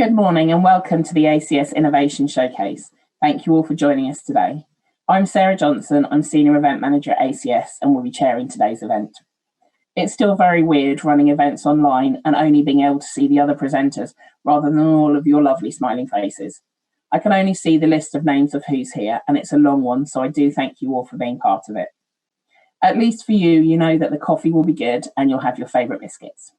Good morning and welcome to the ACS Innovation Showcase. Thank you all for joining us today. I'm Sarah Johnson, I'm Senior Event Manager at ACS and will be chairing today's event. It's still very weird running events online and only being able to see the other presenters rather than all of your lovely smiling faces. I can only see the list of names of who's here and it's a long one, so I do thank you all for being part of it. At least for you, you know that the coffee will be good and you'll have your favourite biscuits.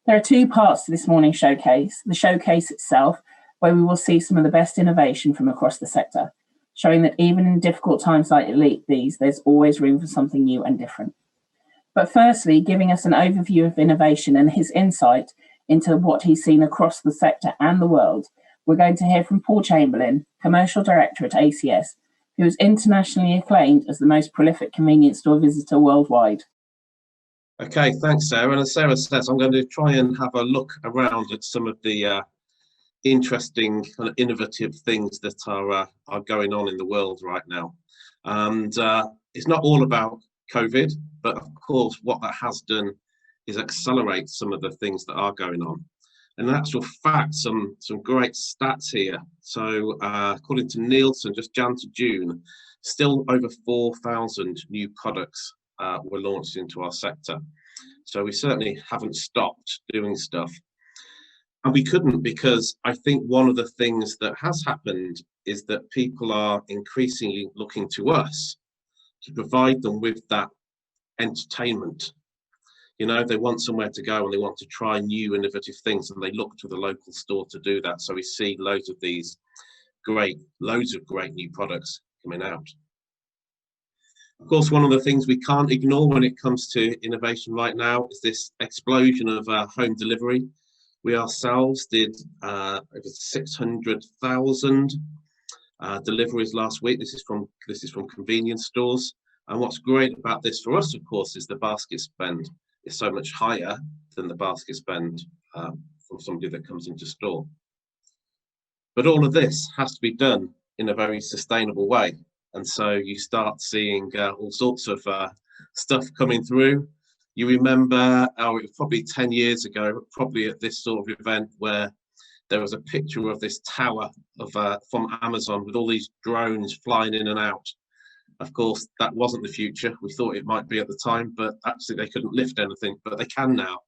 There are two parts to this morning's showcase. The showcase itself, where we will see some of the best innovation from across the sector, showing that even in difficult times like these, there's always room for something new and different. But firstly, giving us an overview of innovation and his insight into what he's seen across the sector and the world, we're going to hear from Paul Chamberlain, Commercial Director at ACS, who is internationally acclaimed as the most prolific convenience store visitor worldwide. Okay, thanks, Sarah. And as Sarah says, I'm going to try and have a look around at some of the interesting kind of innovative things that are going on in the world right now. And it's not all about COVID, but of course, what that has done is accelerate some of the things that are going on. And in actual fact, some great stats here. So according to Nielsen, just Jan to June, still over 4,000 new products were launched into our sector. So we certainly haven't stopped doing stuff. And we couldn't, because I think one of the things that has happened is that people are increasingly looking to us to provide them with that entertainment. You know, they want somewhere to go and they want to try new innovative things, and they look to the local store to do that. So we see loads of great new products coming out. Of course, one of the things we can't ignore when it comes to innovation right now is this explosion of home delivery. We ourselves did over 600,000 deliveries last week. This is from convenience stores. And what's great about this for us, of course, is the basket spend is so much higher than the basket spend from somebody that comes into store. But all of this has to be done in a very sustainable way. And so you start seeing all sorts of stuff coming through. You remember, it was probably 10 years ago, probably at this sort of event, where there was a picture of this tower from Amazon with all these drones flying in and out. Of course, that wasn't the future. We thought it might be at the time, but actually they couldn't lift anything, but they can now.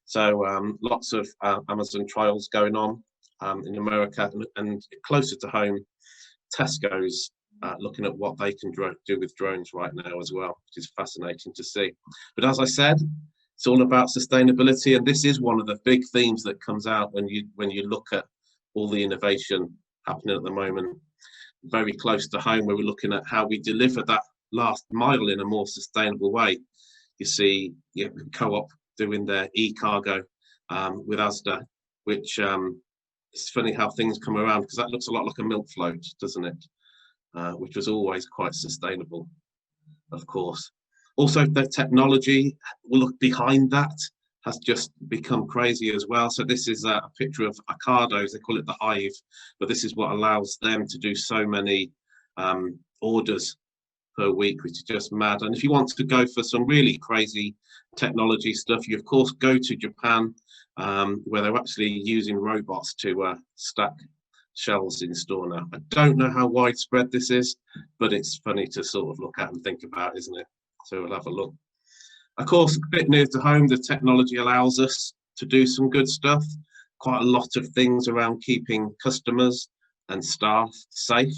So lots of Amazon trials going on in America, and closer to home, Tesco's looking at what they can do with drones right now as well, which is fascinating to see. But as I said, it's all about sustainability, and this is one of the big themes that comes out when you look at all the innovation happening at the moment. Very close to home, where we're looking at how we deliver that last mile in a more sustainable way. You see Co-op doing their e-cargo with Asda, which it's funny how things come around, because that looks a lot like a milk float, doesn't it? Which was always quite sustainable, of course. Also, the technology behind that has just become crazy as well. So this is a picture of Ocado's, they call it the Hive, but this is what allows them to do so many orders per week, which is just mad. And if you want to go for some really crazy technology stuff, you of course go to Japan, where they're actually using robots to stack shelves in store now. I don't know how widespread this is, but it's funny to sort of look at and think about, isn't it? So we'll have a look. Of course, a bit near to home, the technology allows us to do some good stuff. Quite a lot of things around keeping customers and staff safe,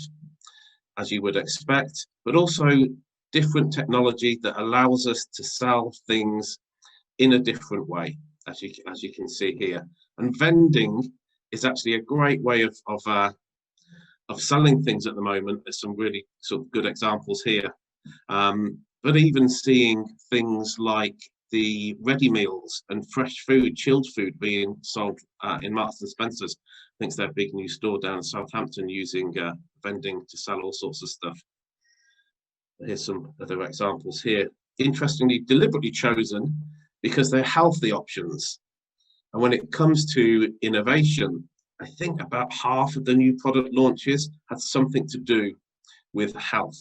as you would expect, but also different technology that allows us to sell things in a different way, as you can see here. And vending is actually a great way of selling things at the moment. There's some really sort of good examples here. But even seeing things like the ready meals and fresh food, chilled food being sold in Marks and Spencer's. I think it's their big new store down in Southampton, using vending to sell all sorts of stuff. Here's some other examples here. Interestingly, deliberately chosen because they're healthy options. And when it comes to innovation, I think about half of the new product launches had something to do with health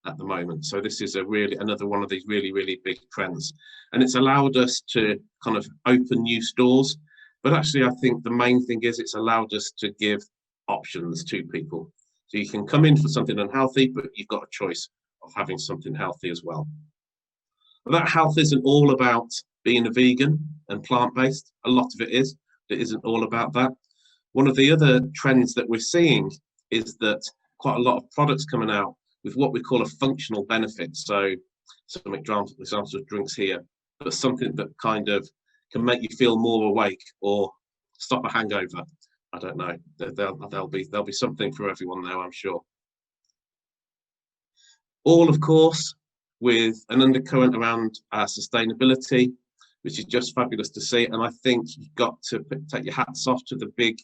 at the moment. So this is another one of these really big trends, and it's allowed us to kind of open new stores But actually, I think the main thing is it's allowed us to give options to people. So you can come in for something unhealthy, but you've got a choice of having something healthy as well. But that health isn't all about being a vegan and plant-based. A lot of it is. It isn't all about that. One of the other trends that we're seeing is that quite a lot of products coming out with what we call a functional benefit. So some examples of drinks here, but something that kind of can make you feel more awake or stop a hangover. I don't know. There'll be something for everyone there, I'm sure. All, of course, with an undercurrent around sustainability, which is just fabulous to see. And I think you've got to take your hats off to the big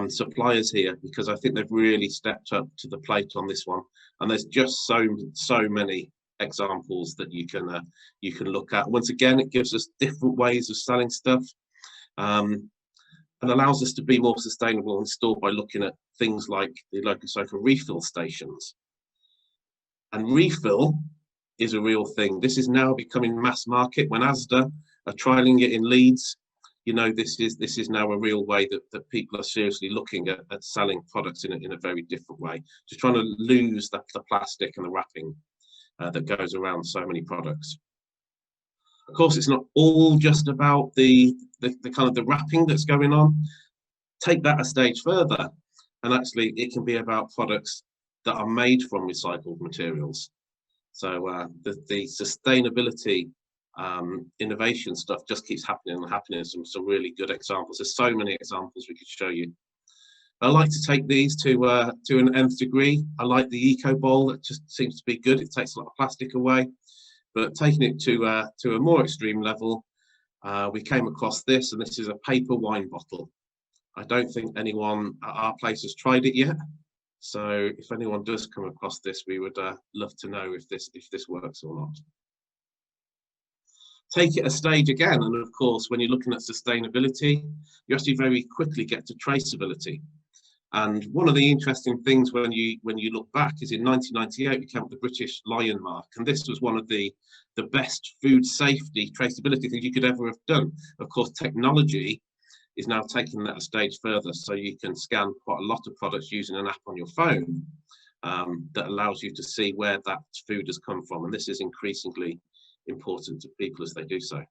suppliers here, because I think they've really stepped up to the plate on this one. And there's just so many examples that you can look at. Once again, it gives us different ways of selling stuff, and allows us to be more sustainable in store by looking at things like the local refill stations. And refill is a real thing. This is now becoming mass market. When Asda are trialing it in Leeds, you know, this is now a real way that people are seriously looking at selling products in a very different way, just trying to lose the plastic and the wrapping that goes around so many products. Of course, it's not all just about the kind of the wrapping that's going on. Take that a stage further, and actually it can be about products that are made from recycled materials. So the sustainability innovation stuff just keeps happening and happening. Some really good examples. There's so many examples we could show you. I like to take these to an nth degree. I like the eco bowl. That just seems to be good. It takes a lot of plastic away. But taking it to a more extreme level, we came across this, and this is a paper wine bottle. I don't think anyone at our place has tried it yet. So if anyone does come across this, we would love to know if this works or not. Take it a stage again, and of course, when you're looking at sustainability, you actually very quickly get to traceability. And one of the interesting things when you look back is in 1998 we came up with the British Lion Mark, and this was one of the best food safety traceability things you could ever have done. Of course, technology is now taking that a stage further, so you can scan quite a lot of products using an app on your phone that allows you to see where that food has come from, and this is increasingly important to people as they do so.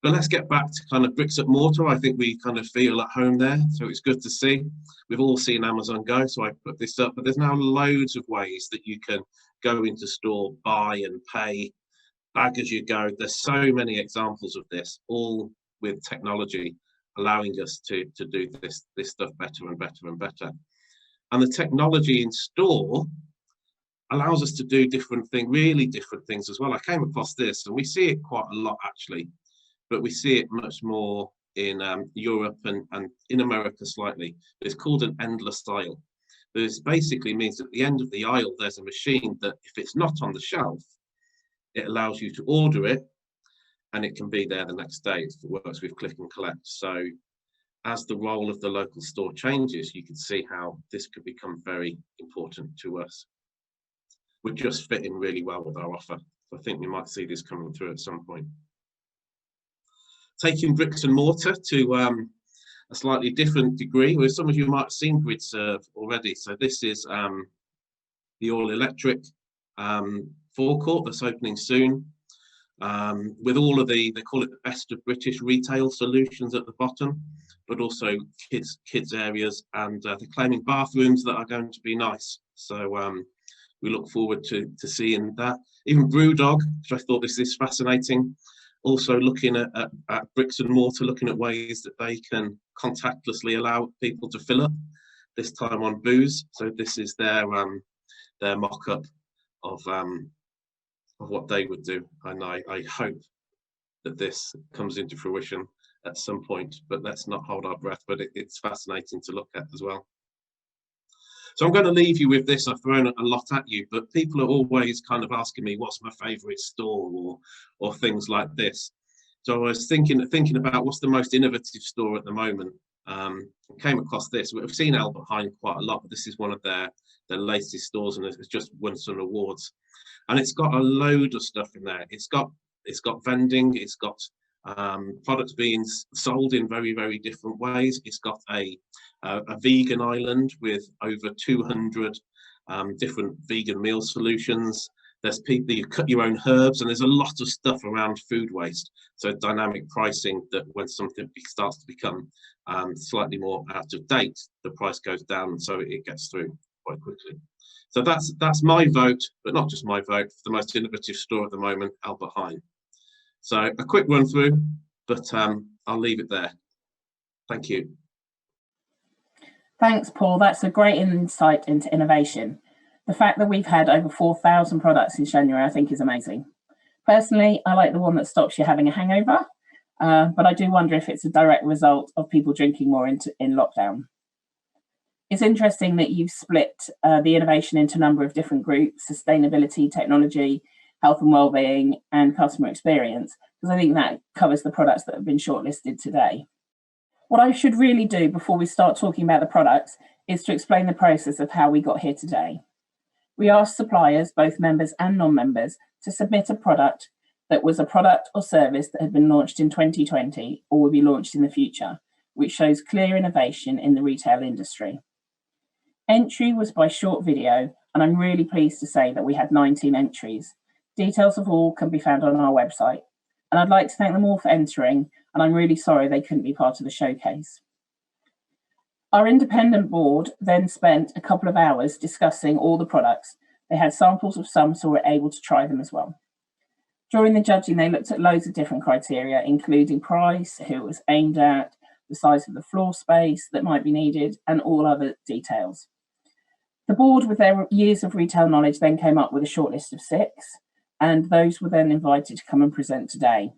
But let's get back to kind of bricks and mortar. I think we kind of feel at home there, so it's good to see. We've all seen Amazon Go, so I put this up, but there's now loads of ways that you can go into store, buy and pay, bag as you go. There's so many examples of this, all with technology allowing us to do this stuff better and better and better. And the technology in store allows us to do really different things as well. I came across this, and we see it quite a lot actually, but we see it much more in Europe and in America slightly. It's called an endless aisle. This basically means at the end of the aisle, there's a machine that if it's not on the shelf, it allows you to order it, and it can be there the next day. It works with click and collect. So as the role of the local store changes, you can see how this could become very important to us. We're just fitting really well with our offer. So I think we might see this coming through at some point. Taking bricks and mortar to a slightly different degree, where some of you might have seen GridServe already. So this is the all-electric forecourt that's opening soon, with all of they call it the best of British retail solutions at the bottom, but also kids areas, and they're claiming bathrooms that are going to be nice. So we look forward to seeing that. Even Brewdog, which I thought this is fascinating, also looking at bricks and mortar, looking at ways that they can contactlessly allow people to fill up, this time on booze. So this is their mock-up of what they would do, and I hope that this comes into fruition at some point, but let's not hold our breath. But it's fascinating to look at as well. So I'm going to leave you with this. I've thrown a lot at you, but people are always kind of asking me what's my favorite store or things like this. So I was thinking about what's the most innovative store at the moment. I came across this. We've seen Albert Heijn quite a lot, but this is one of their latest stores, and it's just won some awards. And it's got a load of stuff in there. It's got vending, it's got products being sold in very, very different ways. It's got a vegan island with over 200 different vegan meal solutions. There's people, you cut your own herbs, and there's a lot of stuff around food waste. So dynamic pricing, that when something starts to become slightly more out of date, the price goes down, so it gets through quite quickly. So that's my vote, but not just my vote, for the most innovative store at the moment, Albert Heijn. So a quick run through, but I'll leave it there. Thank you. Thanks, Paul. That's a great insight into innovation. The fact that we've had over 4,000 products in January, I think, is amazing. Personally, I like the one that stops you having a hangover, but I do wonder if it's a direct result of people drinking more in lockdown. It's interesting that you've split the innovation into a number of different groups: sustainability, technology, health and wellbeing, and customer experience, because I think that covers the products that have been shortlisted today. What I should really do before we start talking about the products is to explain the process of how we got here today. We asked suppliers, both members and non-members, to submit a product that was a product or service that had been launched in 2020 or will be launched in the future, which shows clear innovation in the retail industry. Entry was by short video, and I'm really pleased to say that we had 19 entries. Details of all can be found on our website. And I'd like to thank them all for entering, and I'm really sorry they couldn't be part of the showcase. Our independent board then spent a couple of hours discussing all the products. They had samples of some, so were able to try them as well. During the judging, they looked at loads of different criteria, including price, who it was aimed at, the size of the floor space that might be needed, and all other details. The board, with their years of retail knowledge, then came up with a short list of 6, and those were then invited to come and present today.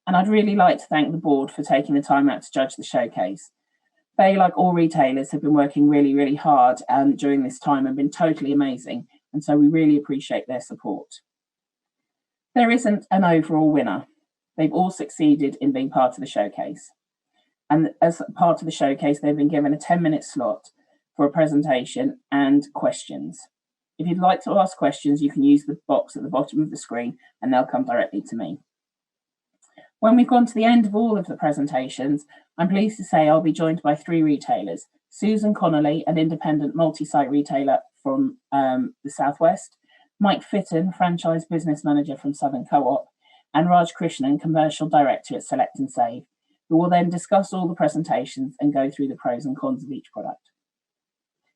And I'd really like to thank the board for taking the time out to judge the showcase. They, like all retailers, have been working really, really hard during this time and been totally amazing. And so we really appreciate their support. There isn't an overall winner. They've all succeeded in being part of the showcase. And as part of the showcase, they've been given a 10-minute slot for a presentation and questions. If you'd like to ask questions, you can use the box at the bottom of the screen and they'll come directly to me. When we've gone to the end of all of the presentations, I'm pleased to say I'll be joined by 3 retailers: Susan Connolly, an independent multi-site retailer from the Southwest, Mike Fitton, franchise business manager from Southern Co-op, and Raj Krishnan, commercial director at Select and Save, who will then discuss all the presentations and go through the pros and cons of each product.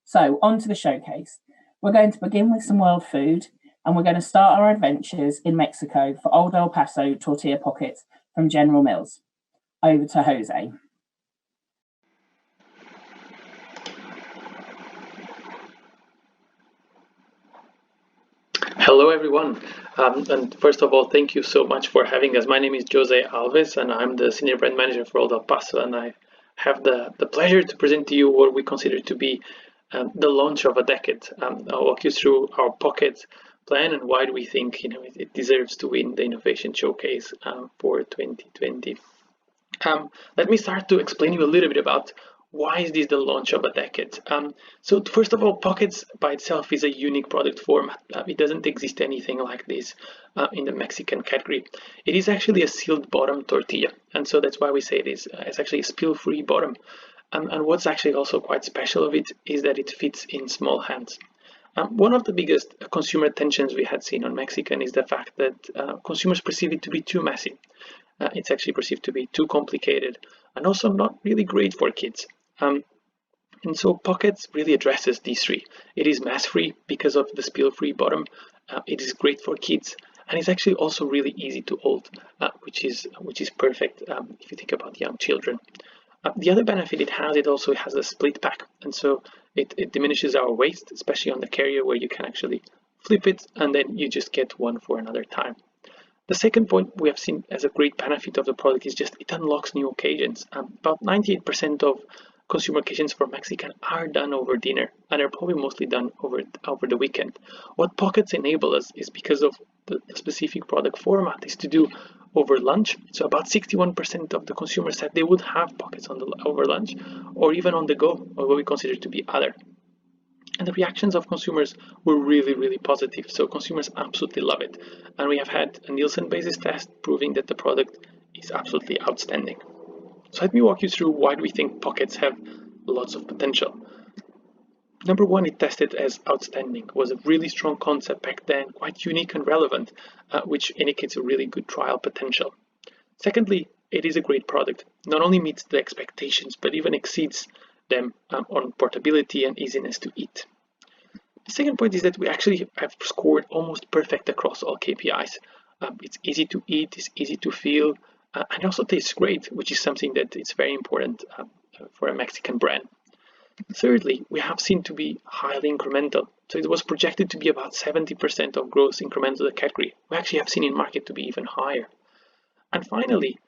So on to the showcase. We're going to begin with some world food, and we're going to start our adventures in Mexico for Old El Paso tortilla pockets from General Mills. Over to Jose. Hello, everyone. And first of all, thank you so much for having us. My name is Jose Alves, and I'm the Senior Brand Manager for Old El Paso, and I have the pleasure to present to you what we consider to be the launch of a decade. I'll walk you through our pocket plan and why do we think it deserves to win the Innovation Showcase for 2020. Let me start to explain you a little bit about why is this the launch of a decade. So first of all, Pockets by itself is a unique product format. It doesn't exist anything like this in the Mexican category. It is actually a sealed bottom tortilla, and so that's why we say it's actually a spill-free bottom. And what's actually also quite special of it is that it fits in small hands. One of the biggest consumer tensions we had seen on Mexican is the fact that consumers perceive it to be too messy. It's actually perceived to be too complicated and also not really great for kids. And so Pockets really addresses these 3. It is mess-free because of the spill-free bottom. It is great for kids, and it's actually also really easy to hold, which is perfect if you think about young children. The other benefit it also has a split pack, and so it diminishes our waste, especially on the carrier where you can actually flip it and then you just get one for another time. The second point we have seen as a great benefit of the product is just it unlocks new occasions. About 98% of consumer occasions for Mexican are done over dinner, and are probably mostly done over the weekend. What Pockets enable us is, because of the specific product format, is to do over lunch. So about 61% of the consumers said they would have Pockets over lunch, or even on the go, or what we consider to be other. And the reactions of consumers were really, really positive. So consumers absolutely love it. And we have had a Nielsen basis test proving that the product is absolutely outstanding. So let me walk you through why do we think pockets have lots of potential. Number one, it tested as outstanding. It was a really strong concept back then, quite unique and relevant, which indicates a really good trial potential. Secondly, it is a great product. Not only meets the expectations, but even exceeds them on portability and easiness to eat. The second point is that we actually have scored almost perfect across all KPIs. It's easy to eat, it's easy to feel, and also tastes great, which is something that is very important for a Mexican brand. Thirdly, we have seen to be highly incremental. So it was projected to be about 70% of gross incremental to the category. We actually have seen in market to be even higher. And finally,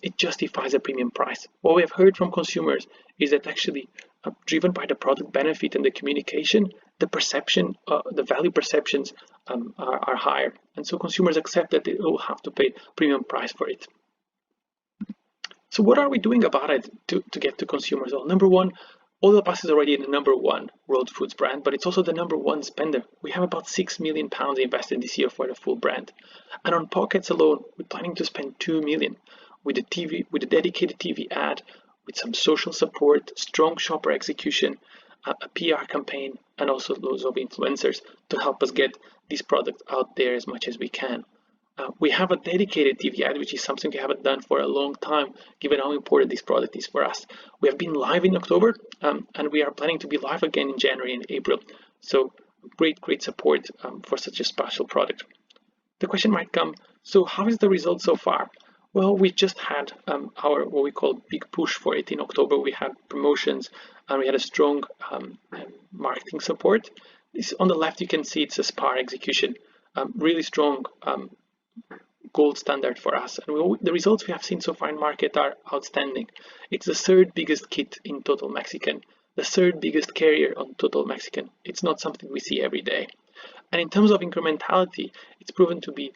it justifies a premium price. What we have heard from consumers is that actually, driven by the product benefit and the communication, the perception, the value perceptions are higher. And so consumers accept that they will have to pay premium price for it. So what are we doing about it to get to consumers? Well, number one, Old El Paso is already the number one world foods brand, but it's also the number one spender. We have about £6 million invested this year for the full brand. And on pockets alone, we're planning to spend £2 million with a dedicated TV ad, with some social support, strong shopper execution, a PR campaign, and also loads of influencers to help us get this product out there as much as we can. We have a dedicated TV ad, which is something we haven't done for a long time, given how important this product is for us. We have been live in October, and we are planning to be live again in January and April. So great support for such a special product. The question might come, so how is the result so far? Well, we just had our what we call big push for it in October. We had promotions and we had a strong marketing support. This on the left, you can see it's a SPAR execution, really strong gold standard for us. And the results we have seen so far in market are outstanding. It's the third biggest kit in Total Mexican, the third biggest carrier on Total Mexican. It's not something we see every day. And in terms of incrementality, it's proven to be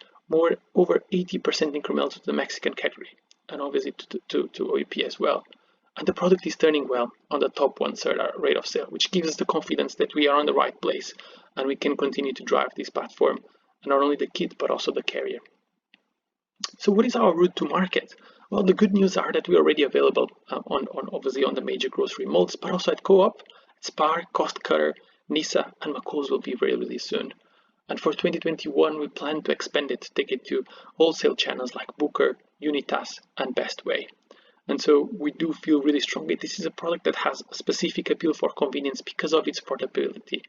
over 80% incremental to the Mexican category, and obviously to OEP as well. And the product is turning well on the top 1/3 rate of sale, which gives us the confidence that we are on the right place and we can continue to drive this platform, and not only the kit but also the carrier. So what is our route to market? Well, the good news are that we're already available obviously on the major grocery malls, but also at Co-op, Spar, Cost Cutter, Nisa, and McCall's will be really soon. And for 2021, we plan to expand it, take it to wholesale channels like Booker, Unitas, and Best Way. And so we do feel really strongly this is a product that has a specific appeal for convenience because of its portability.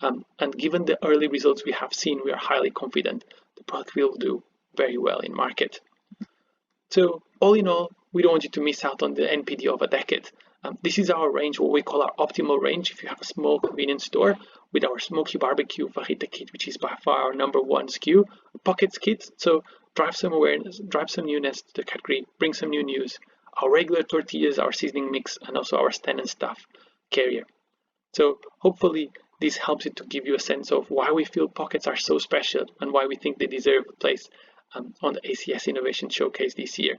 And given the early results we have seen, we are highly confident the product will do very well in market. So all in all, we don't want you to miss out on the NPD of a decade. This is our range, what we call our optimal range. If you have a small convenience store with our smoky barbecue fajita kit, which is by far our number one SKU, pockets kit, so drive some awareness, drive some newness to the category, bring some new news. Our regular tortillas, our seasoning mix, and also our stand and stuff carrier. So hopefully this helps you to give you a sense of why we feel pockets are so special and why we think they deserve a place on the ACS Innovation Showcase this year.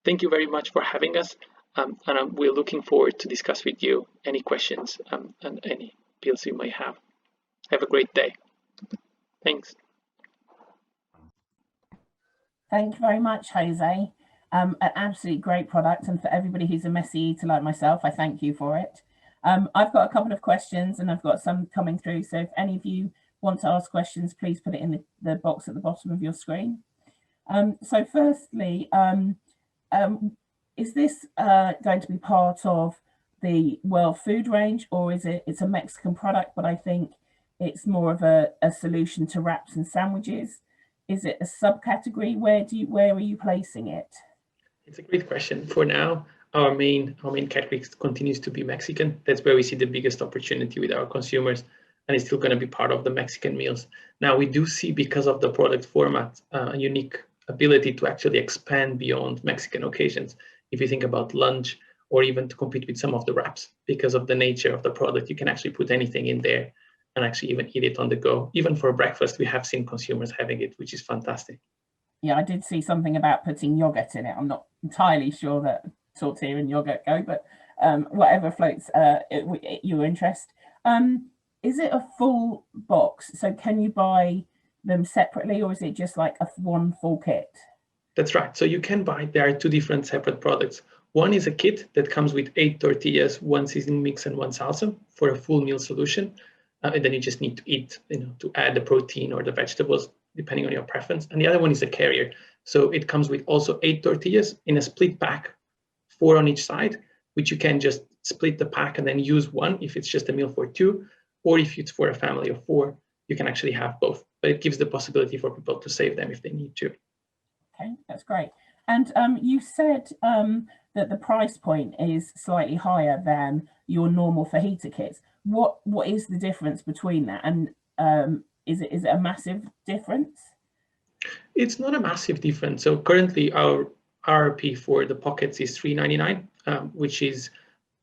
Thank you very much for having us, and we're looking forward to discuss with you any questions and any appeals you may have. Have a great day. Thanks. Thank you very much, Jose. An absolutely great product, and for everybody who's a messy eater like myself, I thank you for it. I've got a couple of questions and I've got some coming through, so if any of you want to ask questions, please put it in the box at the bottom of your screen. So firstly, is this going to be part of the World Food range, or is it's a Mexican product, but I think it's more of a solution to wraps and sandwiches? Is it a subcategory? Where are you placing it? It's a great question. For now, our main category continues to be Mexican. That's where we see the biggest opportunity with our consumers, and it's still going to be part of the Mexican meals. Now, we do see, because of the product format, a unique ability to actually expand beyond Mexican occasions. If you think about lunch, or even to compete with some of the wraps, because of the nature of the product, you can actually put anything in there and actually even eat it on the go. Even for breakfast, we have seen consumers having it, which is fantastic. Yeah, I did see something about putting yogurt in it. I'm not entirely sure that tortilla and yogurt go, but whatever floats your interest. Is it a full box? So can you buy them separately, or is it just like one full kit? That's right. So you can buy, there are two different separate products. One is a kit that comes with 8 tortillas, 1 seasoned mix and 1 salsa for a full meal solution. And then you just need to eat, to add the protein or the vegetables, depending on your preference. And the other one is a carrier. So it comes with also 8 tortillas in a split pack, 4 on each side, which you can just split the pack and then use one if it's just a meal for 2, or if it's for a family of 4, you can actually have both. But it gives the possibility for people to save them if they need to. Okay, that's great. And you said that the price point is slightly higher than your normal fajita kits. What is the difference between that? And is it a massive difference? It's not a massive difference. So currently our RRP for the pockets is $3.99, which is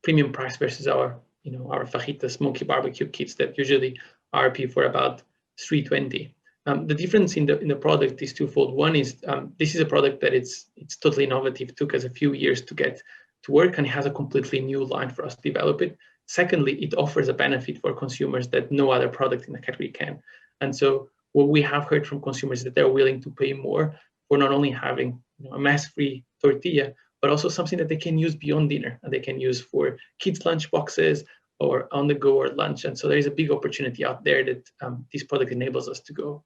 premium price versus our fajita smoky barbecue kits that usually RRP for about $3.20. The difference in the product is twofold. One is this is a product that it's totally innovative. It took us a few years to get to work, and it has a completely new line for us to develop it. Secondly, it offers a benefit for consumers that no other product in the category can. And so what we have heard from consumers is that they're willing to pay more for not only having a mess-free tortilla, but also something that they can use beyond dinner, and they can use for kids' lunch boxes or on the go or lunch. And so there is a big opportunity out there that this product enables us to go.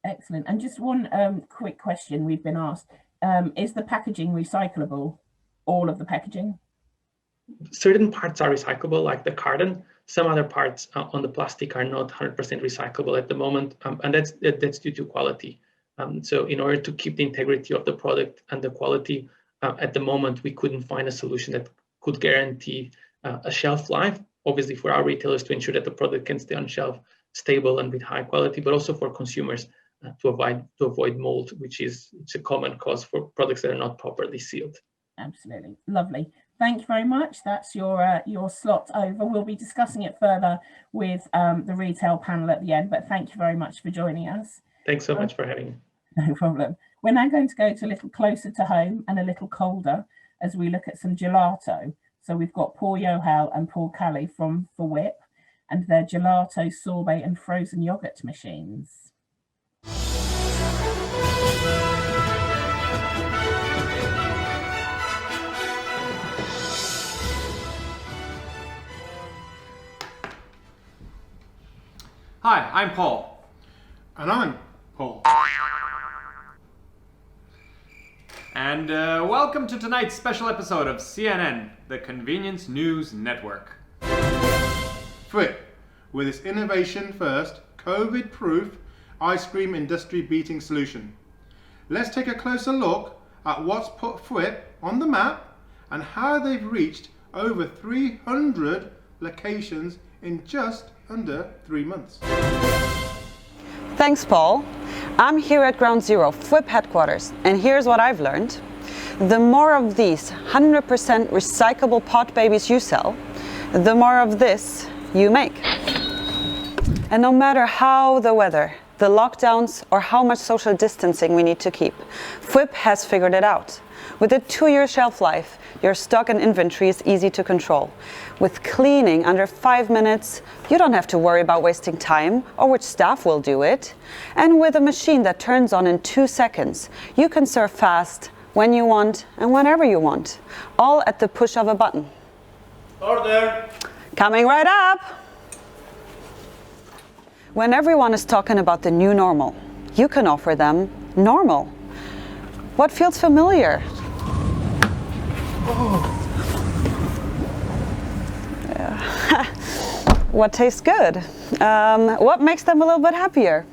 Excellent. And just one quick question we've been asked. Is the packaging recyclable? All of the packaging? Certain parts are recyclable, like the carton. Some other parts on the plastic are not 100% recyclable at the moment, and that's due to quality. So in order to keep the integrity of the product and the quality, at the moment, we couldn't find a solution that could guarantee a shelf life, obviously for our retailers to ensure that the product can stay on shelf stable and with high quality, but also for consumers to avoid mold, it's a common cause for products that are not properly sealed. Absolutely. Lovely. Thank you very much. That's your slot over. We'll be discussing it further with the retail panel at the end, but thank you very much for joining us. Thanks so much for having me. No problem. We're now going to go to a little closer to home and a little colder as we look at some gelato. So we've got Paul Yohal and Paul Kelly from fwip and their gelato, sorbet and frozen yogurt machines. Hi, I'm Paul. And I'm Paul. And welcome to tonight's special episode of CNN, the Convenience News Network. fwip, with its innovation-first, COVID-proof ice cream industry-beating solution. Let's take a closer look at what's put fwip on the map and how they've reached over 300 locations in just under 3 months. Thanks, Paul. I'm here at Ground Zero, fwip headquarters, and here's what I've learned. The more of these 100% recyclable pot babies you sell, the more of this you make. And no matter how the weather, the lockdowns, or how much social distancing we need to keep, fwip has figured it out. With a 2-year shelf life, your stock and inventory is easy to control. With cleaning under 5 minutes, you don't have to worry about wasting time or which staff will do it. And with a machine that turns on in 2 seconds, you can serve fast when you want and whenever you want, all at the push of a button. Order! Coming right up! When everyone is talking about the new normal, you can offer them normal. What feels familiar? What tastes good? What makes them a little bit happier?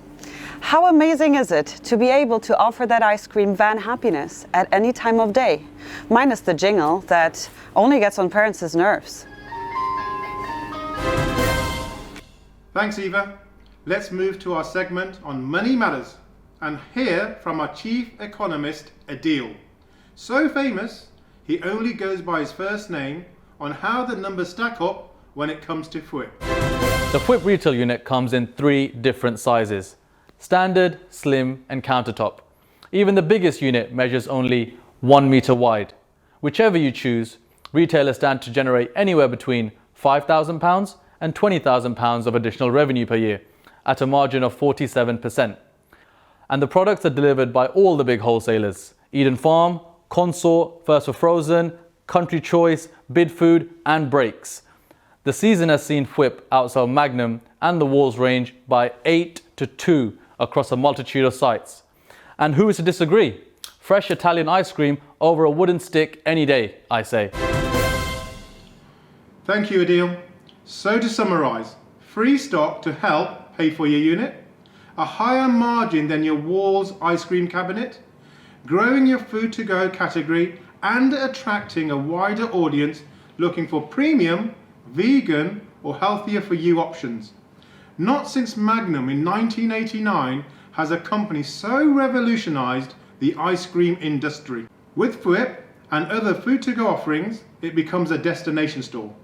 How amazing is it to be able to offer that ice cream van happiness at any time of day, minus the jingle that only gets on parents' nerves? Thanks, Eva. Let's move to our segment on Money Matters and hear from our chief economist, Adil. So famous, he only goes by his first name on how the numbers stack up when it comes to fwip. The fwip retail unit comes in 3 different sizes: standard, slim and countertop. Even the biggest unit measures only 1 meter wide. Whichever you choose, retailers stand to generate anywhere between £5,000 and £20,000 of additional revenue per year at a margin of 47%. And the products are delivered by all the big wholesalers, Eden Farm, Consort, First for Frozen, Country Choice, Bid Food and Breaks. The season has seen fwip outsell Magnum and the Walls range by 8-2 across a multitude of sites. And who is to disagree? Fresh Italian ice cream over a wooden stick any day, I say. Thank you, Adil. So to summarise, free stock to help pay for your unit, a higher margin than your Walls ice cream cabinet, growing your food to go category and attracting a wider audience looking for premium, vegan or healthier for you options. Not since Magnum in 1989 has a company so revolutionised the ice cream industry. With fwip and other food to go offerings, it becomes a destination store.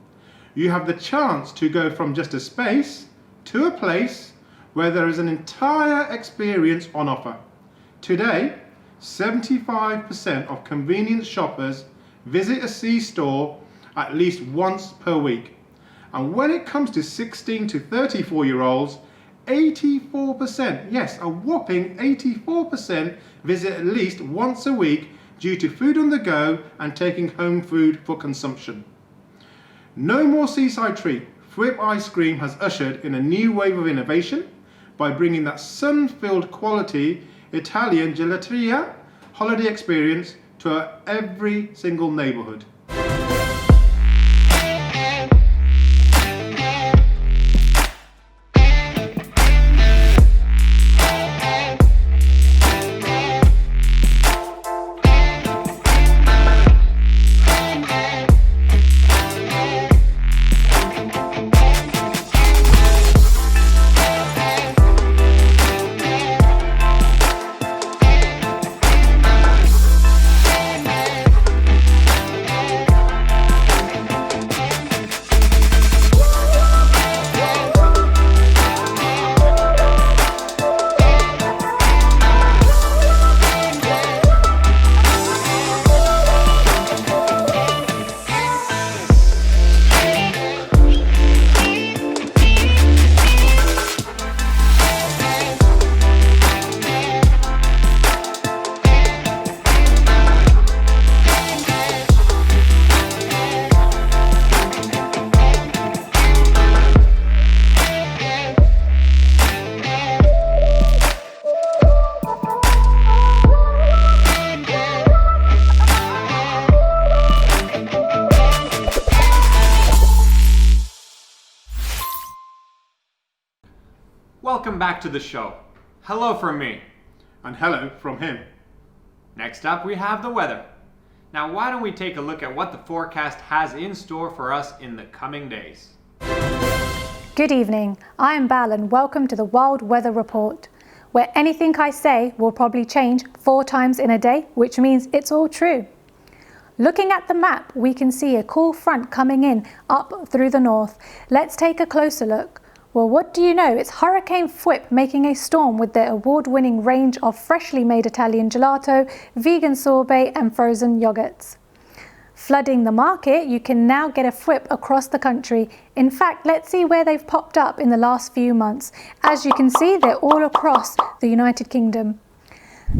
You have the chance to go from just a space to a place where there is an entire experience on offer. Today, 75% of convenience shoppers visit a C-store at least once per week. And when it comes to 16 to 34-year-olds, 84%, yes, a whopping 84% visit at least once a week due to food on the go and taking home food for consumption. No more seaside treat. fwip ice cream has ushered in a new wave of innovation by bringing that sun-filled quality Italian gelateria holiday experience to every single neighbourhood. Welcome back to the show. Hello from me. And hello from him. Next up, we have the weather. Now, why don't we take a look at what the forecast has in store for us in the coming days? Good evening. I am Bal and welcome to the Wild Weather Report, where anything I say will probably change 4 times in a day, which means it's all true. Looking at the map, we can see a cool front coming in up through the north. Let's take a closer look. Well, what do you know? It's Hurricane fwip making a storm with their award-winning range of freshly made Italian gelato, vegan sorbet and frozen yogurts. Flooding the market, you can now get a fwip across the country. In fact, let's see where they've popped up in the last few months. As you can see, they're all across the United Kingdom.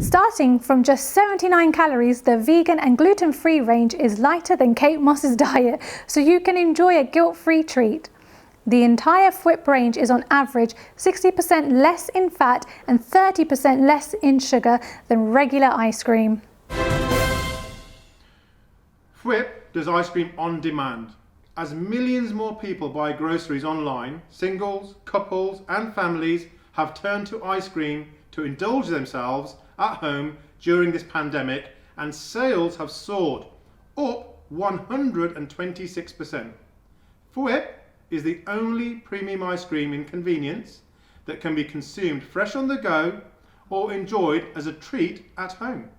Starting from just 79 calories, the vegan and gluten-free range is lighter than Kate Moss's diet, so you can enjoy a guilt-free treat. The entire fwip range is on average 60% less in fat and 30% less in sugar than regular ice cream. fwip does ice cream on demand. As millions more people buy groceries online, singles, couples and families have turned to ice cream to indulge themselves at home during this pandemic, and sales have soared, up 126%. fwip is the only premium ice cream in convenience that can be consumed fresh on the go or enjoyed as a treat at home.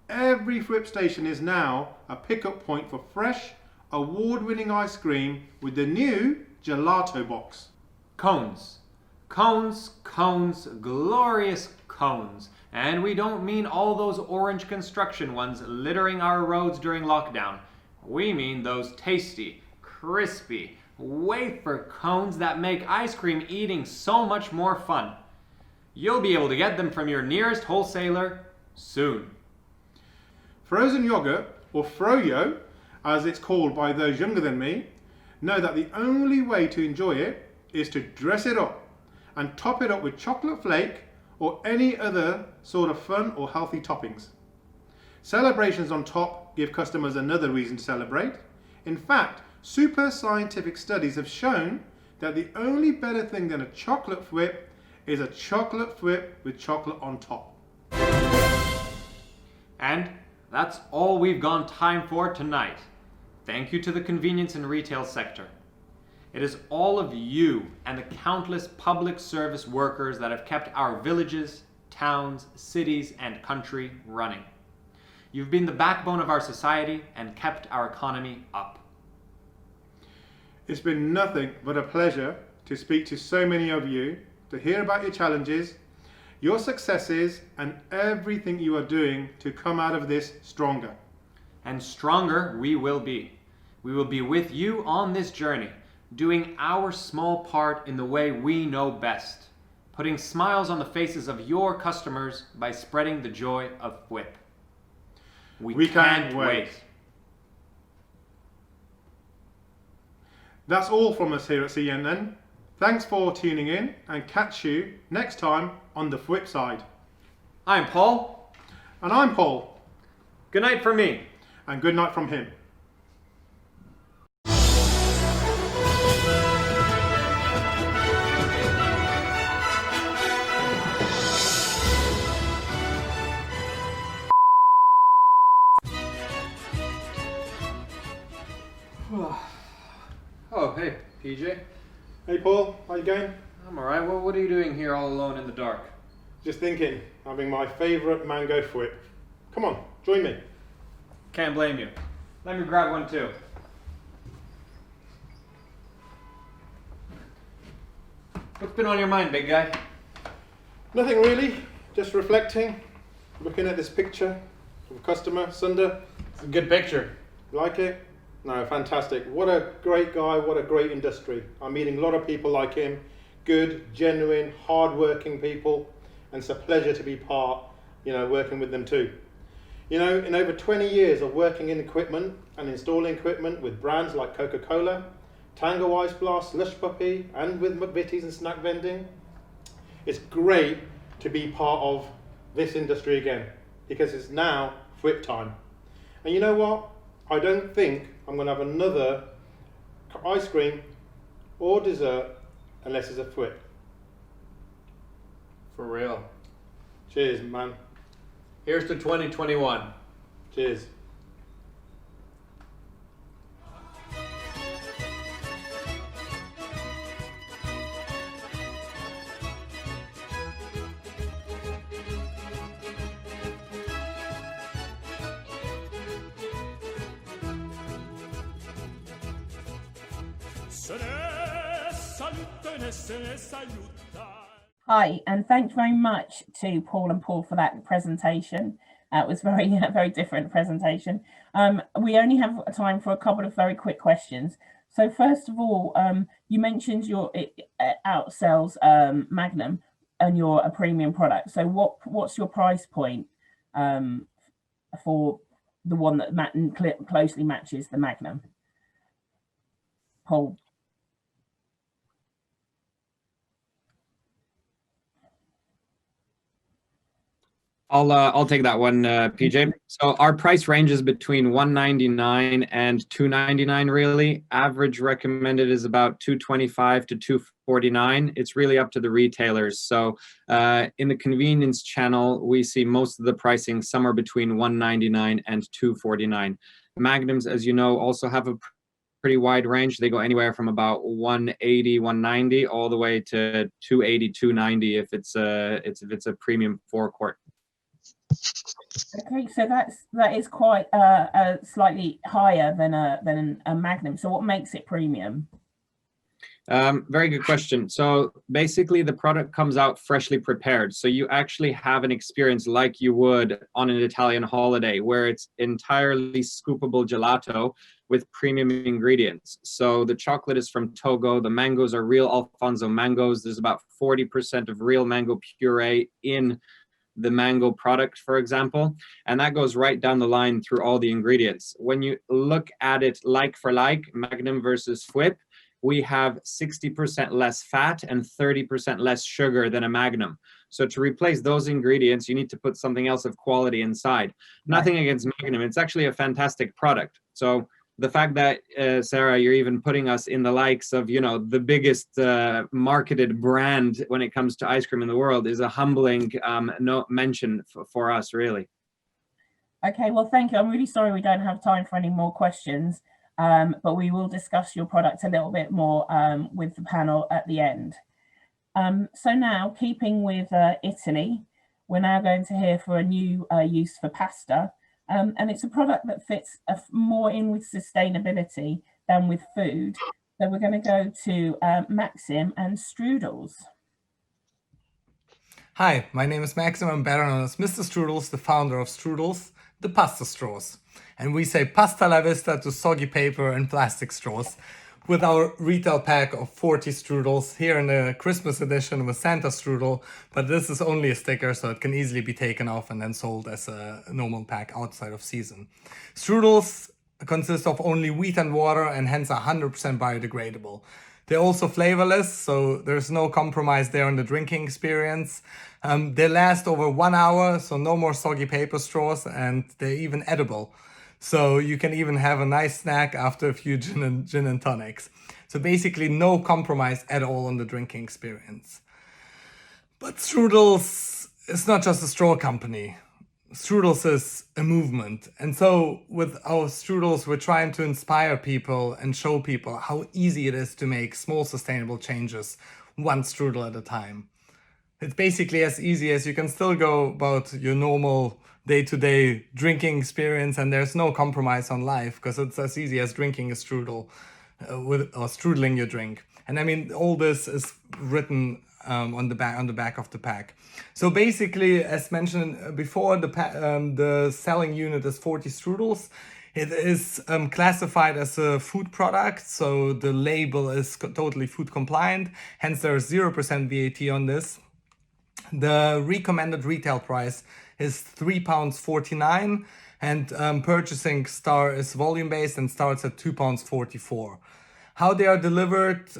Every fwip station is now a pickup point for fresh, award-winning ice cream with the new gelato box. Cones. Cones, cones, glorious cones. And we don't mean all those orange construction ones littering our roads during lockdown. We mean those tasty, crispy, wafer cones that make ice cream eating so much more fun. You'll be able to get them from your nearest wholesaler soon. frozen yogurt, or froyo, as it's called by those younger than me, know that the only way to enjoy it is to dress it up and top it up with chocolate flake or any other sort of fun or healthy toppings. Celebrations on top give customers another reason to celebrate. In fact, super scientific studies have shown that the only better thing than a chocolate fwip is a chocolate fwip with chocolate on top. And that's all we've got time for tonight. Thank you to the convenience and retail sector. It is all of you and the countless public service workers that have kept our villages, towns, cities, and country running. You've been the backbone of our society and kept our economy up. It's been nothing but a pleasure to speak to so many of you, to hear about your challenges, your successes, and everything you are doing to come out of this stronger. And stronger we will be. We will be with you on this journey, doing our small part in the way we know best, putting smiles on the faces of your customers by spreading the joy of fwip. We can't wait. That's all from us here at CNN. Thanks for tuning in, and catch you next time on the fwip side. I'm Paul. And I'm Paul. Good night from me. And good night from him. Oh, hey, PJ. Hey Paul, how you going? I'm alright. Well, what are you doing here all alone in the dark? Just thinking, having my favourite mango fwip. Come on, join me. Can't blame you. Let me grab one too. What's been on your mind, big guy? Nothing really, just reflecting, looking at this picture of a customer, Sunder. It's a good picture. Like it? No, fantastic. What a great guy, what a great industry. I'm meeting a lot of people like him, good, genuine, hard-working people, and it's a pleasure to be part, working with them too. In over 20 years of working in equipment and installing equipment with brands like Coca-Cola, Tango Ice Blast, Slush Puppy, and with McVitie's and snack vending, it's great to be part of this industry again, because it's now fwip time. And you know what? I don't think I'm going to have another ice cream or dessert unless it's a fwip. For real. Cheers, man. Here's to 2021. Cheers. Hi, and thanks very much to Paul and Paul for that presentation. It was very different presentation. We only have time for a couple of very quick questions. So first of all, you mentioned it outsells Magnum and you're a premium product. So what's your price point for the one that closely matches the Magnum? Paul. I'll take that one, PJ. So our price range is between $199 and $299 really. Average recommended is about $225 to $249. It's really up to the retailers. So in the convenience channel, we see most of the pricing somewhere between $199 and $249. Magnums, as you know, also have a pretty wide range. They go anywhere from about $180, $190 all the way to $280, $290 if it's a premium forecourt. Okay, so that is quite slightly higher than a Magnum. So what makes it premium? Very good question. So basically the product comes out freshly prepared. So you actually have an experience like you would on an Italian holiday where it's entirely scoopable gelato with premium ingredients. So the chocolate is from Togo. The mangoes are real Alfonso mangoes. There's about 40% of real mango puree in the mango product, for example, and that goes right down the line through all the ingredients. When you look at it like for like, Magnum versus fwip, we have 60% less fat and 30% less sugar than a Magnum. So to replace those ingredients, you need to put something else of quality inside. Nothing against Magnum, it's actually a fantastic product. So the fact that, Sarah, you're even putting us in the likes of, the biggest marketed brand when it comes to ice cream in the world is a humbling mention for us, really. Okay, well, thank you. I'm really sorry we don't have time for any more questions, but we will discuss your product a little bit more with the panel at the end. So now, keeping with Italy, we're now going to hear for a new use for pasta. And it's a product that fits more in with sustainability than with food. So we're going to go to Maxim and Stroodles. Hi, my name is Maxim. I'm better known as Mr. Stroodles, the founder of Stroodles, the pasta straws. And we say pasta la vista to soggy paper and plastic straws, with our retail pack of 40 Stroodles here in the Christmas edition with Santa Strudel, but this is only a sticker, so it can easily be taken off and then sold as a normal pack outside of season. Stroodles consist of only wheat and water and hence 100% biodegradable. They're also flavorless, so there's no compromise there on the drinking experience. They last over 1 hour, so no more soggy paper straws, and they're even edible. So you can even have a nice snack after a few gin and tonics. So basically no compromise at all on the drinking experience. But Stroodles is not just a straw company. Stroodles is a movement. And so with our Stroodles, we're trying to inspire people and show people how easy it is to make small sustainable changes, one Stroodle at a time. It's basically as easy as you can still go about your normal day-to-day drinking experience, and there's no compromise on life because it's as easy as drinking a strudel or strudling your drink. And I mean, all this is written on the back of the pack. So basically, as mentioned before, the selling unit is 40 Stroodles. It is classified as a food product, so the label is totally food compliant. Hence, there is 0% VAT on this. The recommended retail price is £3.49, and purchasing is volume based and starts at £2.44. How they are delivered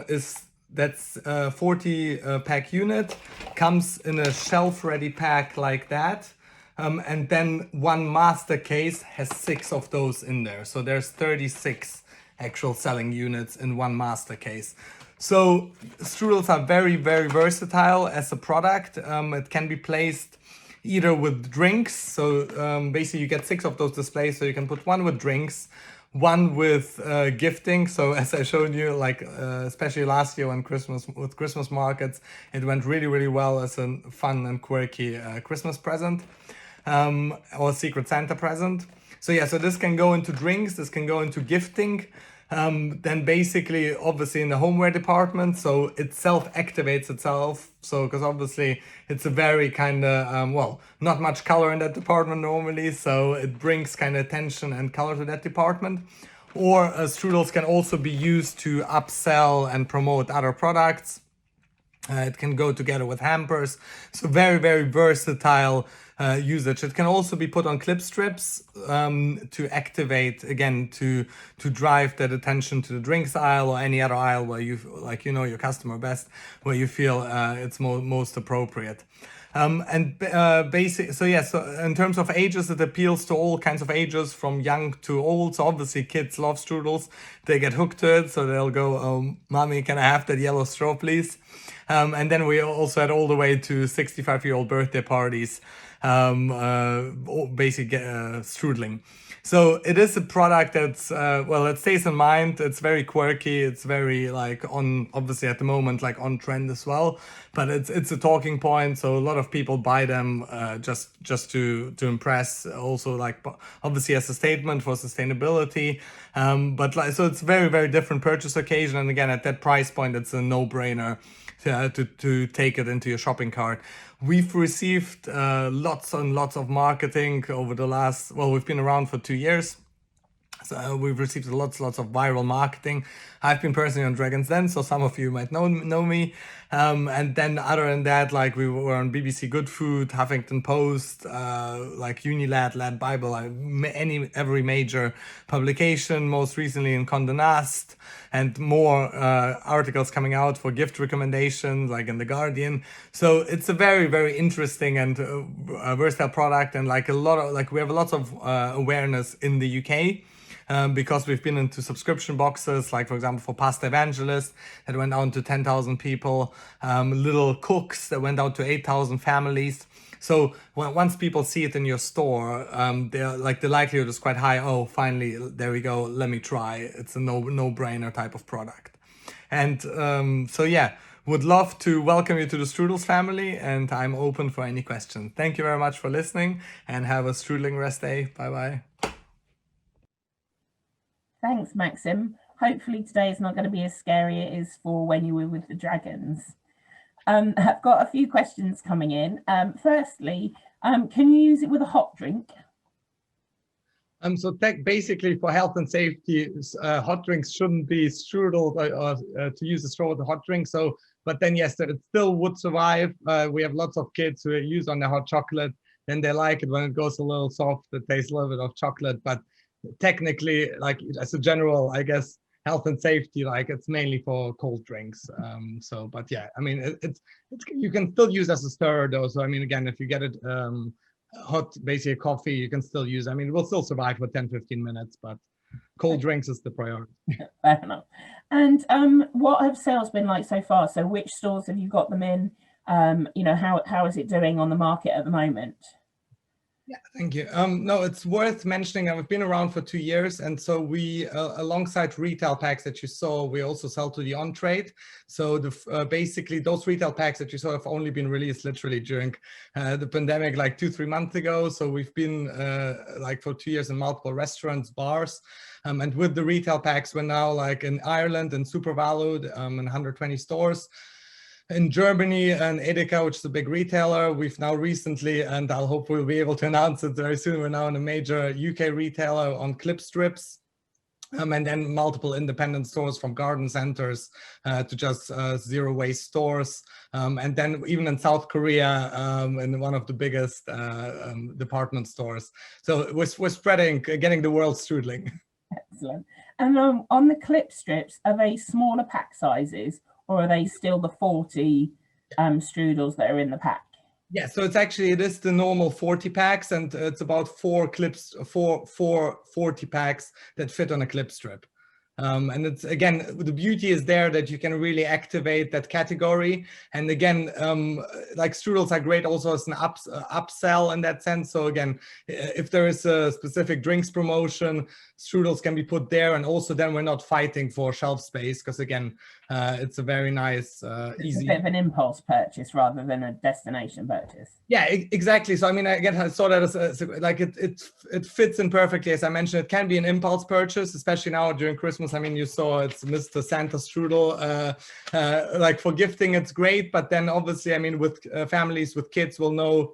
is that's a 40 pack unit, comes in a shelf ready pack like that, and then one master case has 6 of those in there. So there's 36 actual selling units in one master case. So Stroodles are very, very versatile as a product. It can be placed either with drinks. So basically you get 6 of those displays. So you can put one with drinks, one with gifting. So as I showed you, like especially last year when with Christmas markets, it went really, really well as a fun and quirky Christmas present or Secret Santa present. So yeah, so this can go into drinks. This can go into gifting. Then basically, obviously in the homeware department, so it self-activates itself. So, because obviously it's a very kind of, not much color in that department normally. So it brings kind of attention and color to that department. Or Stroodles can also be used to upsell and promote other products. It can go together with hampers. So very, very versatile usage. It can also be put on clip strips to activate, again, to drive that attention to the drinks aisle or any other aisle where you your customer best, where you feel it's most appropriate. So in terms of ages, it appeals to all kinds of ages from young to old. So obviously kids love Stroodles. They get hooked to it. So they'll go, Mommy, can I have that yellow straw, please? And then we also had all the way to 65-year-old birthday parties, strudling. So it is a product that's, it stays in mind. It's very quirky. It's very obviously at the moment, on trend as well, but it's a talking point. So a lot of people buy them just to impress, also obviously as a statement for sustainability. So it's very, very different purchase occasion. And again, at that price point, it's a no-brainer to take it into your shopping cart. We've received lots and lots of marketing over the last, we've been around for 2 years. So we've received lots of viral marketing. I've been personally on Dragon's Den, so some of you might know me. And then other than that, like we were on BBC Good Food, Huffington Post, like Unilad, Lad Bible, every major publication, most recently in Condé Nast, and more articles coming out for gift recommendations, like in The Guardian. So it's a very interesting and versatile product, and like we have lots of awareness in the UK. Because we've been into subscription boxes, like for example for Pasta Evangelist that went out to 10,000 people, Little Cooks that went out to 8,000 families. So once people see it in your store, they're like, the likelihood is quite high. Oh, finally, there we go. Let me try. It's a no-brainer type of product. And so yeah, would love to welcome you to the Stroodles family, and I'm open for any questions. Thank you very much for listening, and have a Stroodling rest day. Bye-bye. Thanks, Maxim. Hopefully today is not going to be as scary as it is for when you were with the dragons. I've got a few questions coming in. Firstly, can you use it with a hot drink? So basically for health and safety, hot drinks shouldn't be strudel to use a straw with a hot drink. So, but then yes, it still would survive. We have lots of kids who use on their hot chocolate, then they like it when it goes a little soft. It tastes a little bit of chocolate, but technically, like as a general, I guess, health and safety, like it's mainly for cold drinks. So, but yeah, I mean, it's you can still use as a stirrer though. So I mean, again, if you get it hot, basically coffee, you can still use. I mean, it will still survive for 10-15 minutes, but cold drinks is the priority. Fair enough. And what have sales been like so far? So which stores have you got them in? You know, how is it doing on the market at the moment? Yeah, thank you. No, it's worth mentioning. I've been around for 2 years, and so we, alongside retail packs that you saw, we also sell to the on-trade. So basically, those retail packs that you saw have only been released literally during the pandemic, like 2-3 months ago. So we've been like for 2 years in multiple restaurants, bars, and with the retail packs, we're now like in Ireland and super valued in 120 stores. In Germany and Edeka, which is a big retailer, we've now recently, and I'll hope we'll be able to announce it very soon, we're now in a major UK retailer on clip strips. And then multiple independent stores from garden centers to just zero waste stores. And then even in South Korea, in one of the biggest department stores. So we're spreading, getting the world strudling. Excellent. And on the clip strips, are they smaller pack sizes, or are they still the 40 strudels that are in the pack? Yeah, so it is the normal 40 packs, and it's about 4 clips, four 40 packs that fit on a clip strip. And it's, again, the beauty is there that you can really activate that category. And again, like strudels are great also as an upsell in that sense. So again, if there is a specific drinks promotion, strudels can be put there. And also then we're not fighting for shelf space, because again, it's a very nice, easy. A bit of an impulse purchase rather than a destination purchase. Yeah, exactly. So I mean, again, I saw that as like it fits in perfectly. As I mentioned, it can be an impulse purchase, especially now during Christmas. I mean, you saw it's Mr. Santa strudel. Like for gifting, it's great. But then obviously, I mean, with families with kids will know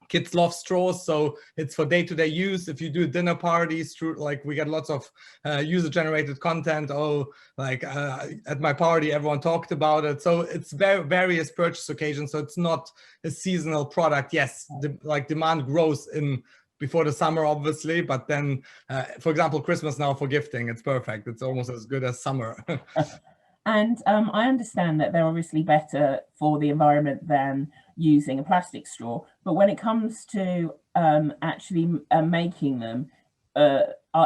kids love straws, so it's for day-to-day use. If you do dinner parties, like we get lots of user-generated content. Oh, like at my party, everyone talked about it. So it's various purchase occasions. So it's not a seasonal product. Yes, like demand grows before the summer, obviously, but then, for example, Christmas now for gifting, it's perfect. It's almost as good as summer. And I understand that they're obviously better for the environment than using a plastic straw, but when it comes to actually making them,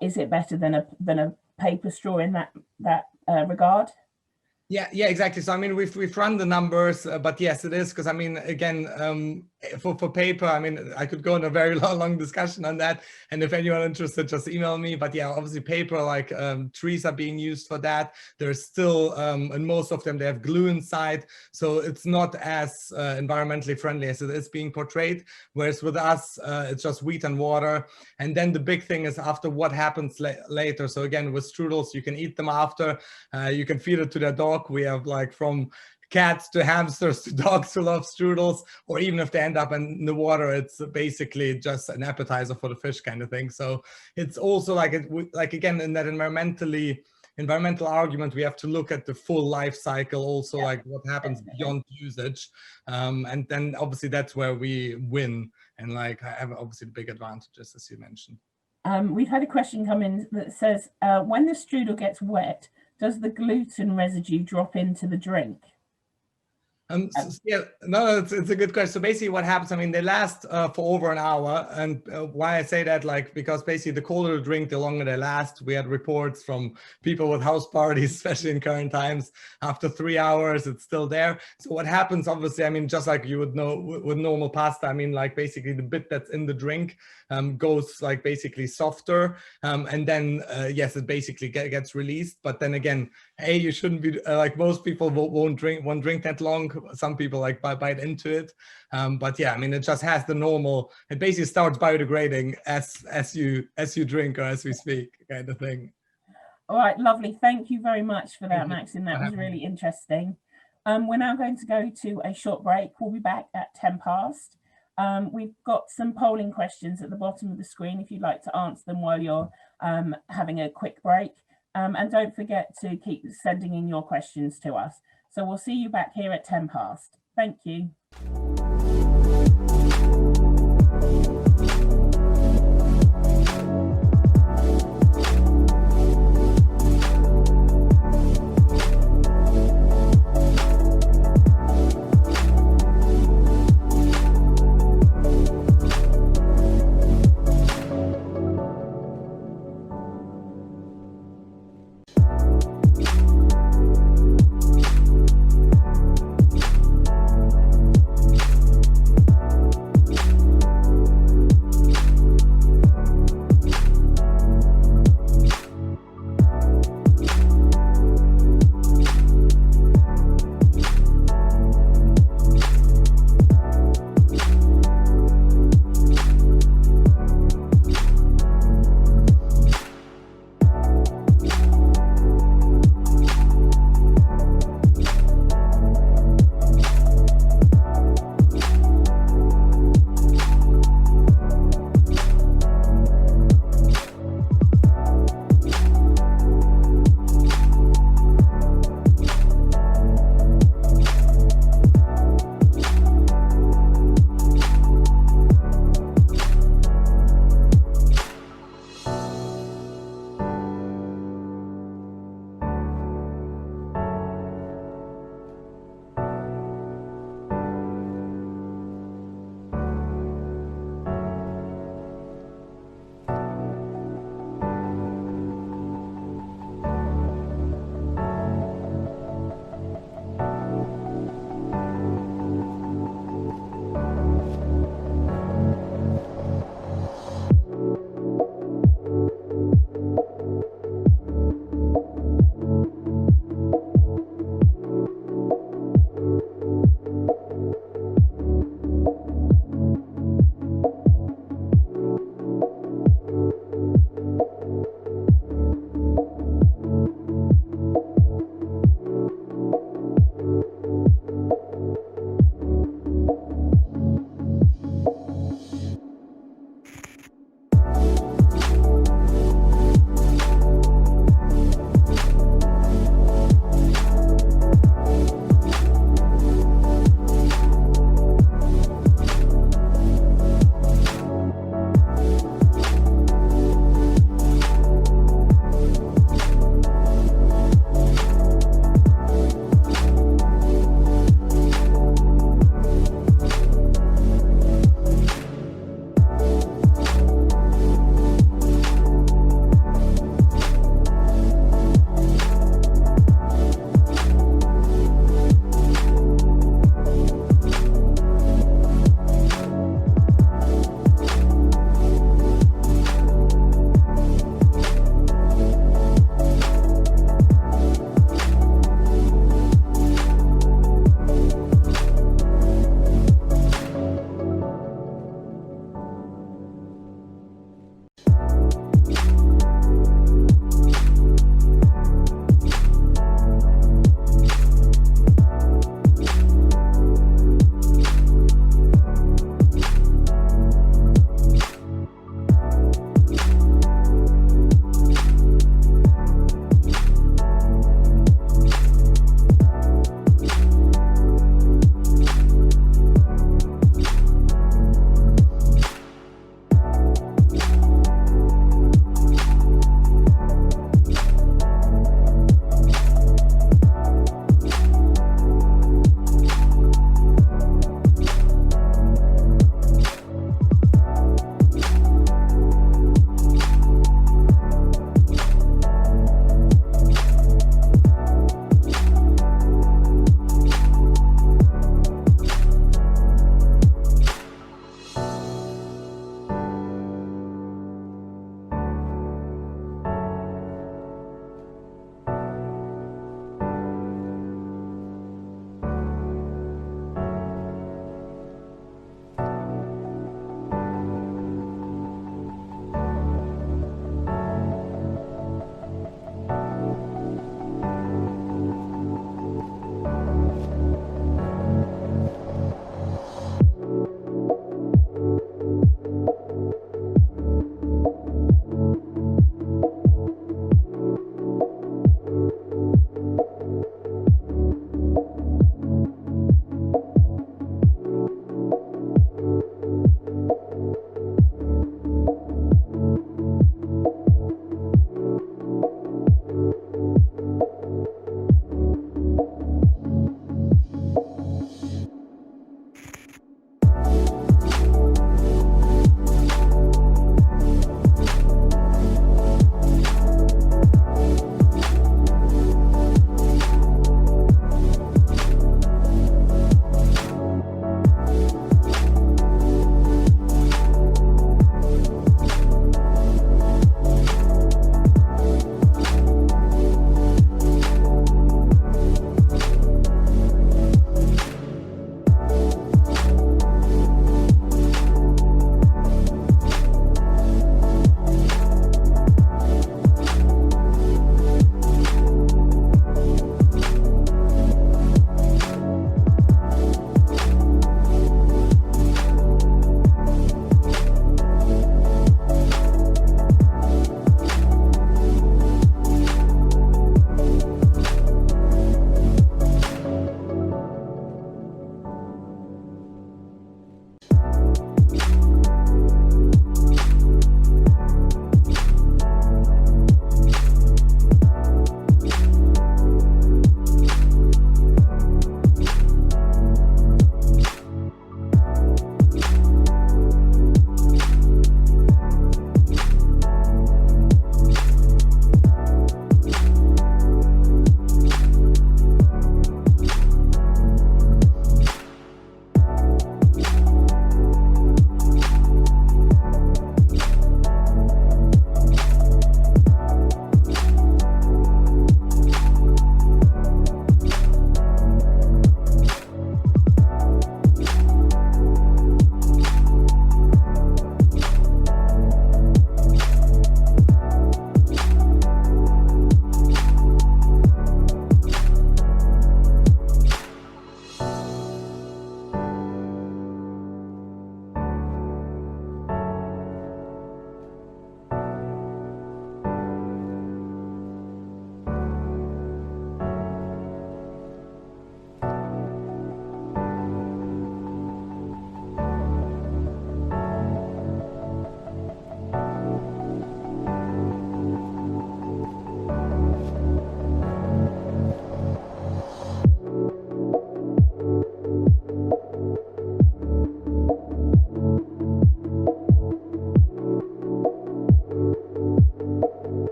is it better than a paper straw in that regard? Yeah, exactly. So I mean, we've run the numbers, but yes, it is, because I mean, again, for paper, I mean, I could go in a very long discussion on that, and if anyone interested, just email me. But yeah, obviously paper, like trees are being used for that. There's still, and most of them, they have glue inside, so it's not as environmentally friendly as it is being portrayed. Whereas with us, it's just wheat and water. And then the big thing is after what happens later. So again, with strudels, you can eat them after, you can feed it to their dog. We have like from cats to hamsters to dogs who love strudels, or even if they end up in the water, it's basically just an appetizer for the fish kind of thing. So it's also like again, in that environmental argument, we have to look at the full life cycle, also like what happens beyond usage, and then obviously that's where we win and like have obviously the big advantages, as you mentioned. We've had a question come in that says, when the strudel gets wet, does the gluten residue drop into the drink? Yeah, no, it's a good question. So basically what happens, I mean, they last for over an hour. And why I say that, like, because basically the colder the drink, the longer they last. We had reports from people with house parties, especially in current times, after 3 hours, it's still there. So what happens, obviously, I mean, just like you would know with normal pasta, I mean, like basically the bit that's in the drink goes like basically softer. And then, yes, it basically gets released. But then again, you shouldn't be like most people won't drink that long. Some people like bite into it, but yeah, I mean, it just has the normal. It basically starts biodegrading as you drink or as we speak, kind of thing. All right, lovely. Thank you very much for that, Maxim. That was really interesting. We're now going to go to a short break. We'll be back at 10 past. We've got some polling questions at the bottom of the screen if you'd like to answer them while you're having a quick break. And don't forget to keep sending in your questions to us. So we'll see you back here at 10 past. Thank you.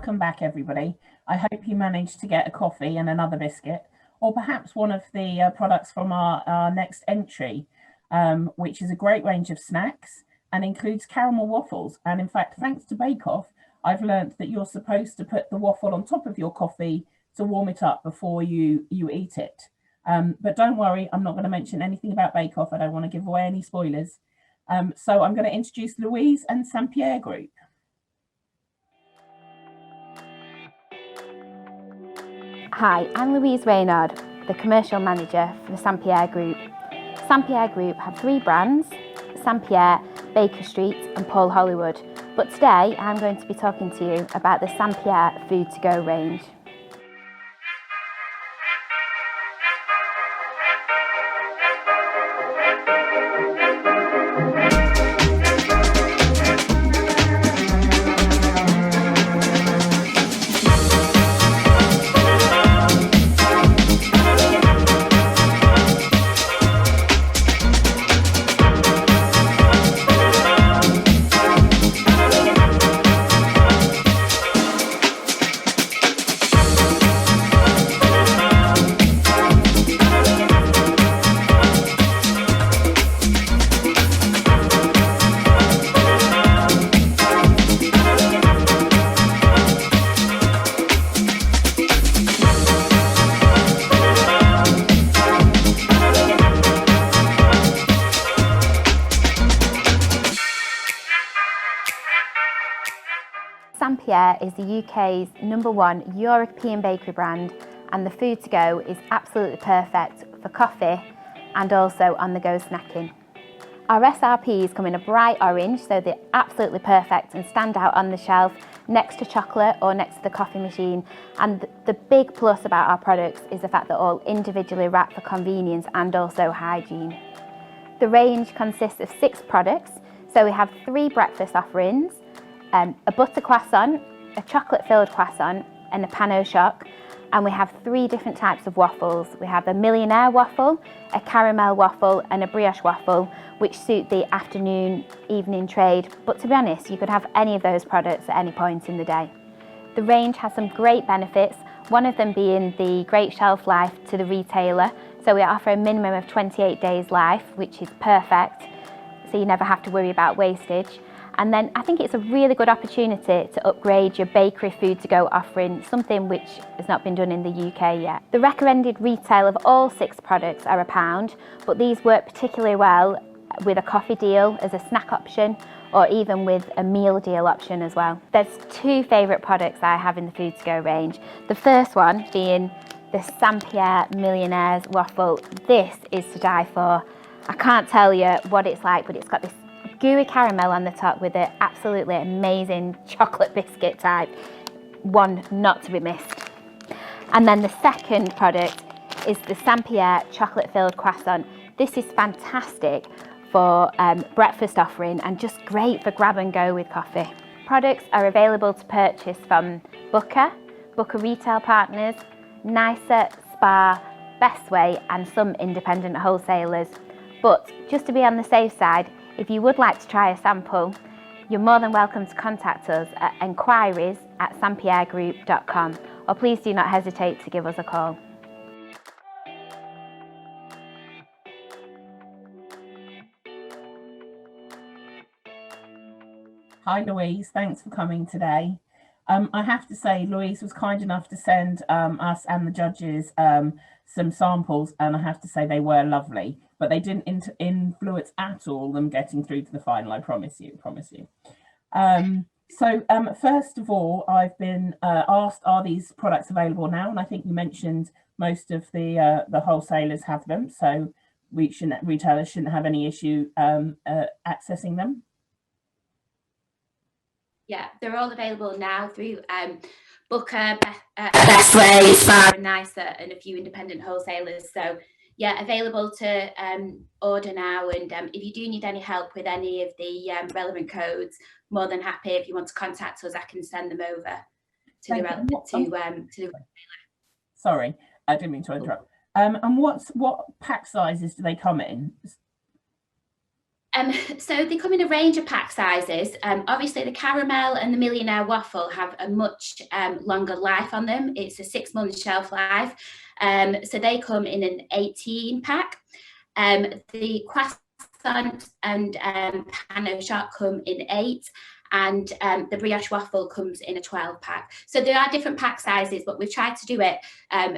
welcome back everybody. I hope you managed to get a coffee and another biscuit, or perhaps one of the products from our next entry, which is a great range of snacks and includes caramel waffles. And in fact, thanks to Bake Off, I've learned that you're supposed to put the waffle on top of your coffee to warm it up before you eat it. But don't worry, I'm not going to mention anything about Bake Off. I don't want to give away any spoilers. So I'm going to introduce Louise and Pierre Groupe. Hi, I'm Louise Reynard, the Commercial Manager for the Pierre Groupe. Pierre Groupe have 3 brands, Pierre, Baker Street and Paul Hollywood. But today I'm going to be talking to you about the Pierre Food to Go range. Pierre is the UK's #1 European bakery brand, and the food to go is absolutely perfect for coffee and also on the go snacking. Our SRPs come in a bright orange, so they're absolutely perfect and stand out on the shelf next to chocolate or next to the coffee machine. And the big plus about our products is the fact they're all individually wrapped for convenience and also hygiene. The range consists of 6 products, so we have 3 breakfast offerings, a butter croissant, a chocolate-filled croissant and a pain au choc, and we have 3 different types of waffles. We have a millionaire waffle, a caramel waffle and a brioche waffle, which suit the afternoon, evening trade, but to be honest, you could have any of those products at any point in the day. The range has some great benefits, one of them being the great shelf life to the retailer, so we offer a minimum of 28 days life, which is perfect, so you never have to worry about wastage. And then I think it's a really good opportunity to upgrade your bakery food to go offering, something which has not been done in the UK yet. The recommended retail of all 6 products are £1, but these work particularly well with a coffee deal as a snack option, or even with a meal deal option as well. There's 2 favourite products I have in the food to go range. The first one being the Pierre Millionaires waffle. This is to die for. I can't tell you what it's like, but it's got this gooey caramel on the top with an absolutely amazing chocolate biscuit type, one not to be missed. And then the second product is the Pierre chocolate-filled croissant. This is fantastic for breakfast offering and just great for grab and go with coffee. Products are available to purchase from Booker retail partners, Nicer, Spar, Best Way and some independent wholesalers. But just to be on the safe side, if you would like to try a sample, you're more than welcome to contact us at enquiries@sampierregroup.com, or please do not hesitate to give us a call. Hi Louise, thanks for coming today. I have to say Louise was kind enough to send us and the judges some samples, and I have to say they were lovely, but they didn't influence at all them getting through to the final, I promise you. So first of all, I've been asked, are these products available now? And I think you mentioned most of the wholesalers have them, so retailers shouldn't have any issue accessing them. Yeah, they're all available now through Booker, Best Way, Spar and Nicer and a few independent wholesalers. So yeah, available to order now, and if you do need any help with any of the relevant codes, more than happy. If you want to contact us, I can send them over to the retailer. Sorry, I didn't mean to interrupt. And what pack sizes do they come in? So they come in a range of pack sizes. Obviously, the caramel and the millionaire waffle have a much longer life on them. It's a 6-month shelf life. So they come in an 18 pack. The croissant and pan au choc come in 8. And the brioche waffle comes in a 12 pack. So there are different pack sizes, but we've tried to do it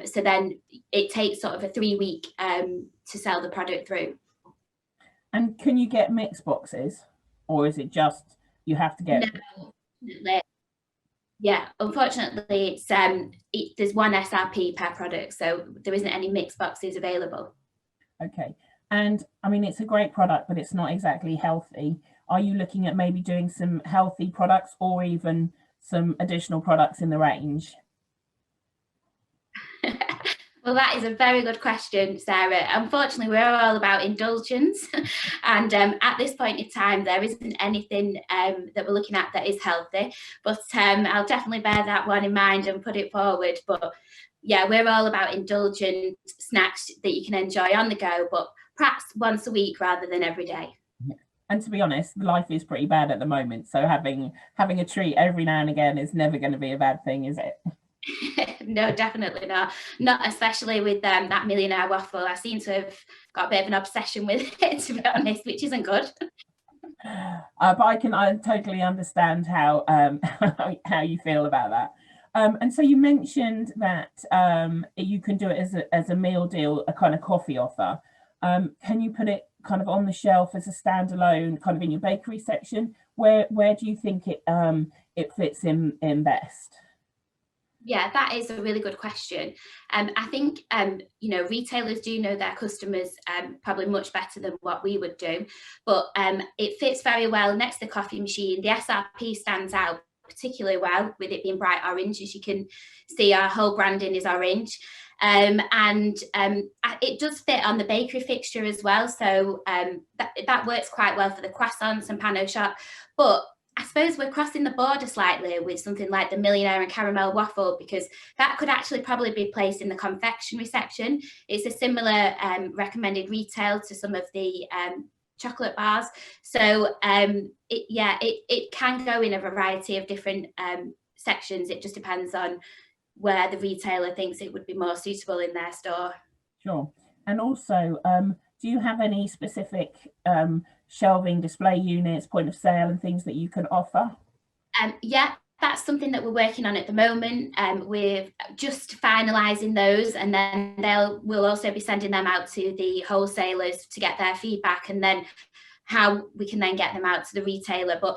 so then it takes sort of a 3-week to sell the product through. And can you get mixed boxes, or is it just you have to get? No, yeah, unfortunately, it's there's one SRP per product, so there isn't any mixed boxes available. Okay, and I mean it's a great product, but it's not exactly healthy. Are you looking at maybe doing some healthy products or even some additional products in the range? Well, that is a very good question, Sarah. Unfortunately, we're all about indulgence. And at this point in time, there isn't anything that we're looking at that is healthy. But I'll definitely bear that one in mind and put it forward. But yeah, we're all about indulgent snacks that you can enjoy on the go, but perhaps once a week rather than every day. And to be honest, life is pretty bad at the moment. So having a treat every now and again is never going to be a bad thing, is it? No, definitely not. Not especially with that millionaire waffle. I seem to have got a bit of an obsession with it, to be honest, which isn't good. But I totally understand how you feel about that. And so you mentioned that you can do it as a meal deal, a kind of coffee offer. Can you put it kind of on the shelf as a standalone, kind of in your bakery section? Where do you think it fits in best? Yeah, that is a really good question. I think, retailers do know their customers probably much better than what we would do, but it fits very well next to the coffee machine. The SRP stands out particularly well with it being bright orange. As you can see, our whole branding is orange. And it does fit on the bakery fixture as well. So that works quite well for the croissants and pan au choc. But I suppose we're crossing the border slightly with something like the millionaire and caramel waffle, because that could actually probably be placed in the confectionery section. It's a similar recommended retail to some of the chocolate bars. So it can go in a variety of different sections. It just depends on where the retailer thinks it would be more suitable in their store. Sure. And also, do you have any specific shelving, display units, point of sale and things that you can offer? Yeah, that's something that we're working on at the moment. We're just finalising those, and then we'll also be sending them out to the wholesalers to get their feedback, and then how we can then get them out to the retailer. But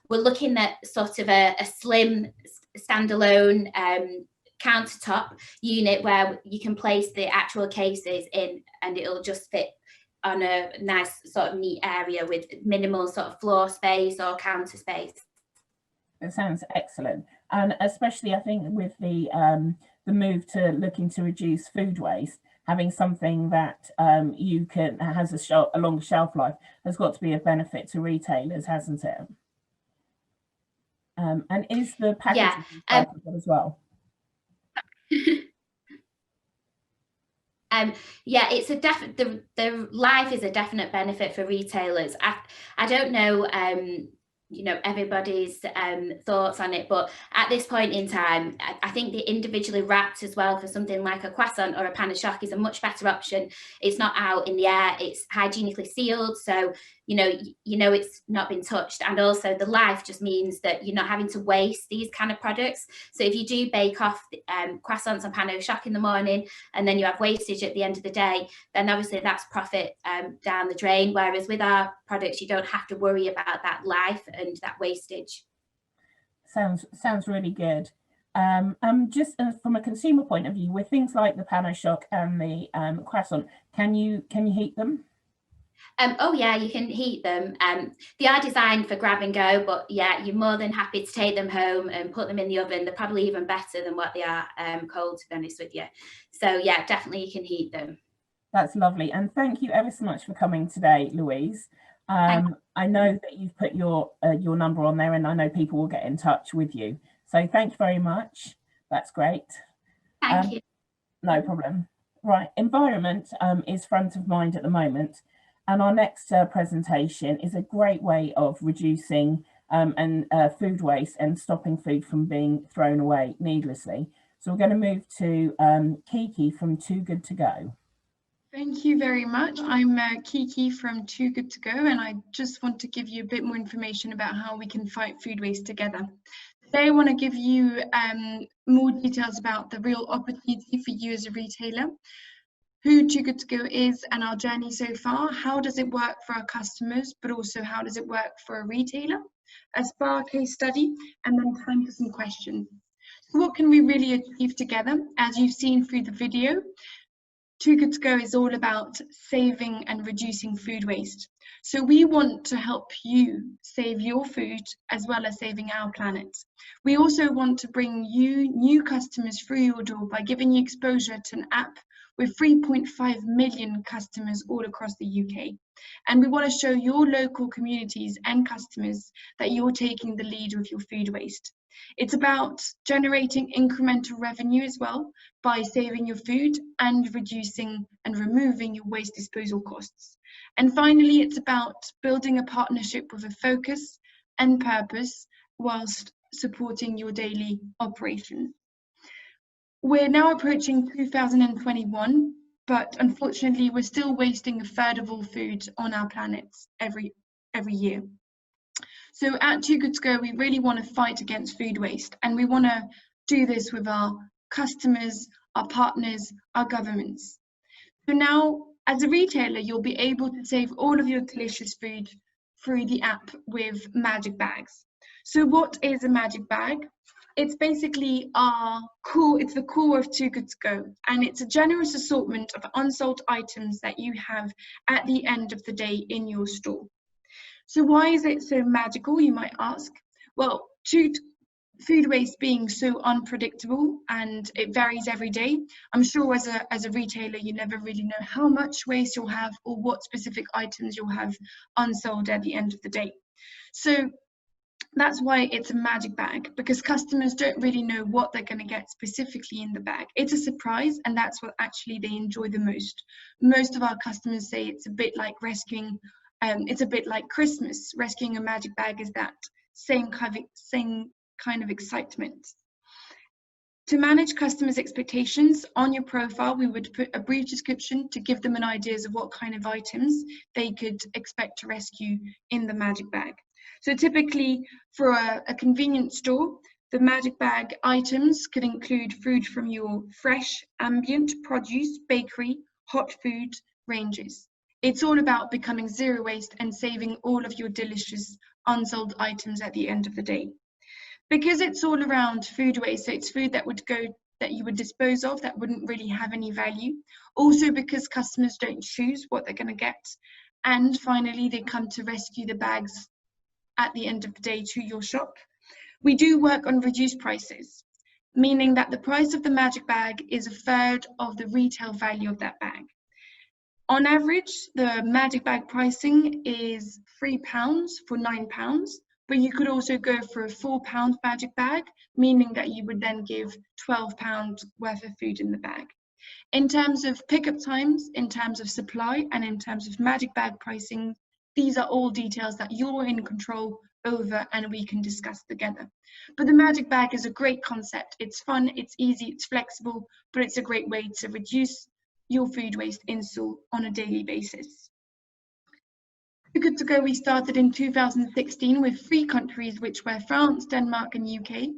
we're looking at sort of a slim standalone countertop unit where you can place the actual cases in, and it'll just fit on a nice sort of neat area with minimal sort of floor space or counter space. It sounds excellent, and especially I think with the move to looking to reduce food waste, having something that has a long shelf life has got to be a benefit to retailers, hasn't it? And is the packaging as well? Yeah, it's a the life is a definite benefit for retailers. I don't know everybody's thoughts on it, but at this point in time, I think the individually wrapped as well for something like a croissant or a pan au choc is a much better option. It's not out in the air, it's hygienically sealed, so it's not been touched, and also the life just means that you're not having to waste these kind of products. So if you do bake off croissants and pan au choc in the morning and then you have wastage at the end of the day, then obviously that's profit down the drain, whereas with our products you don't have to worry about that life and that wastage. Sounds really good. Just from a consumer point of view, with things like the pan au choc and the croissant, can you heat them? Oh yeah, you can heat them. They are designed for grab and go, but yeah, you're more than happy to take them home and put them in the oven. They're probably even better than what they are cold, to be honest with you. So yeah, definitely you can heat them. That's lovely, and thank you ever so much for coming today, Louise. I know that you've put your number on there, and I know people will get in touch with you. So thank you very much. That's great. Thank you. No problem. Right, environment is front of mind at the moment. And our next presentation is a great way of reducing food waste and stopping food from being thrown away needlessly. So we're going to move to Kiki from Too Good To Go. Thank you very much. I'm Kiki from Too Good To Go, and I just want to give you a bit more information about how we can fight food waste together. Today I want to give you more details about the real opportunity for you as a retailer, who Too Good To Go is and our journey so far, how does it work for our customers, but also how does it work for a retailer, a SPA case study, and then time for some questions. So what can we really achieve together? As you've seen through the video, Too Good To Go is all about saving and reducing food waste. So we want to help you save your food as well as saving our planet. We also want to bring you new customers through your door by giving you exposure to an app with 3.5 million customers all across the UK. And we want to show your local communities and customers that you're taking the lead with your food waste. It's about generating incremental revenue as well by saving your food and reducing and removing your waste disposal costs. And finally, it's about building a partnership with a focus and purpose whilst supporting your daily operations. We're now approaching 2021, but unfortunately, we're still wasting a third of all food on our planet every year. So at Too Good To Go, we really want to fight against food waste, and we want to do this with our customers, our partners, our governments. So now, as a retailer, you'll be able to save all of your delicious food through the app with magic bags. So what is a magic bag? It's basically it's the core of Too Good To Go, and it's a generous assortment of unsold items that you have at the end of the day in your store. So why is it so magical, you might ask? Well, food waste being so unpredictable and it varies every day, I'm sure as a retailer you never really know how much waste you'll have or what specific items you'll have unsold at the end of the day. So that's why it's a magic bag, because customers don't really know what they're going to get specifically in the bag. It's a surprise, and that's what actually they enjoy the most. Most of our customers say it's a bit like rescuing, it's a bit like Christmas. Rescuing a magic bag is that same kind of excitement. To manage customers' expectations, on your profile, we would put a brief description to give them an idea of what kind of items they could expect to rescue in the magic bag. So typically for a convenience store, the magic bag items could include food from your fresh, ambient produce, bakery, hot food ranges. It's all about becoming zero waste and saving all of your delicious unsold items at the end of the day. Because it's all around food waste, so it's food that you would dispose of that wouldn't really have any value. Also because customers don't choose what they're going to get. And finally, they come to rescue the bags at the end of the day to your shop. We do work on reduced prices, meaning that the price of the magic bag is a third of the retail value of that bag. On average, the magic bag pricing is £3 for £9, but you could also go for a £4 magic bag, meaning that you would then give £12 worth of food in the bag. In terms of pickup times, in terms of supply, and in terms of magic bag pricing, these are all details that you're in control over and we can discuss together. But the magic bag is a great concept. It's fun, it's easy, it's flexible, but it's a great way to reduce your food waste in store on a daily basis. Too Good To Go, we started in 2016 with 3 countries, which were France, Denmark and UK.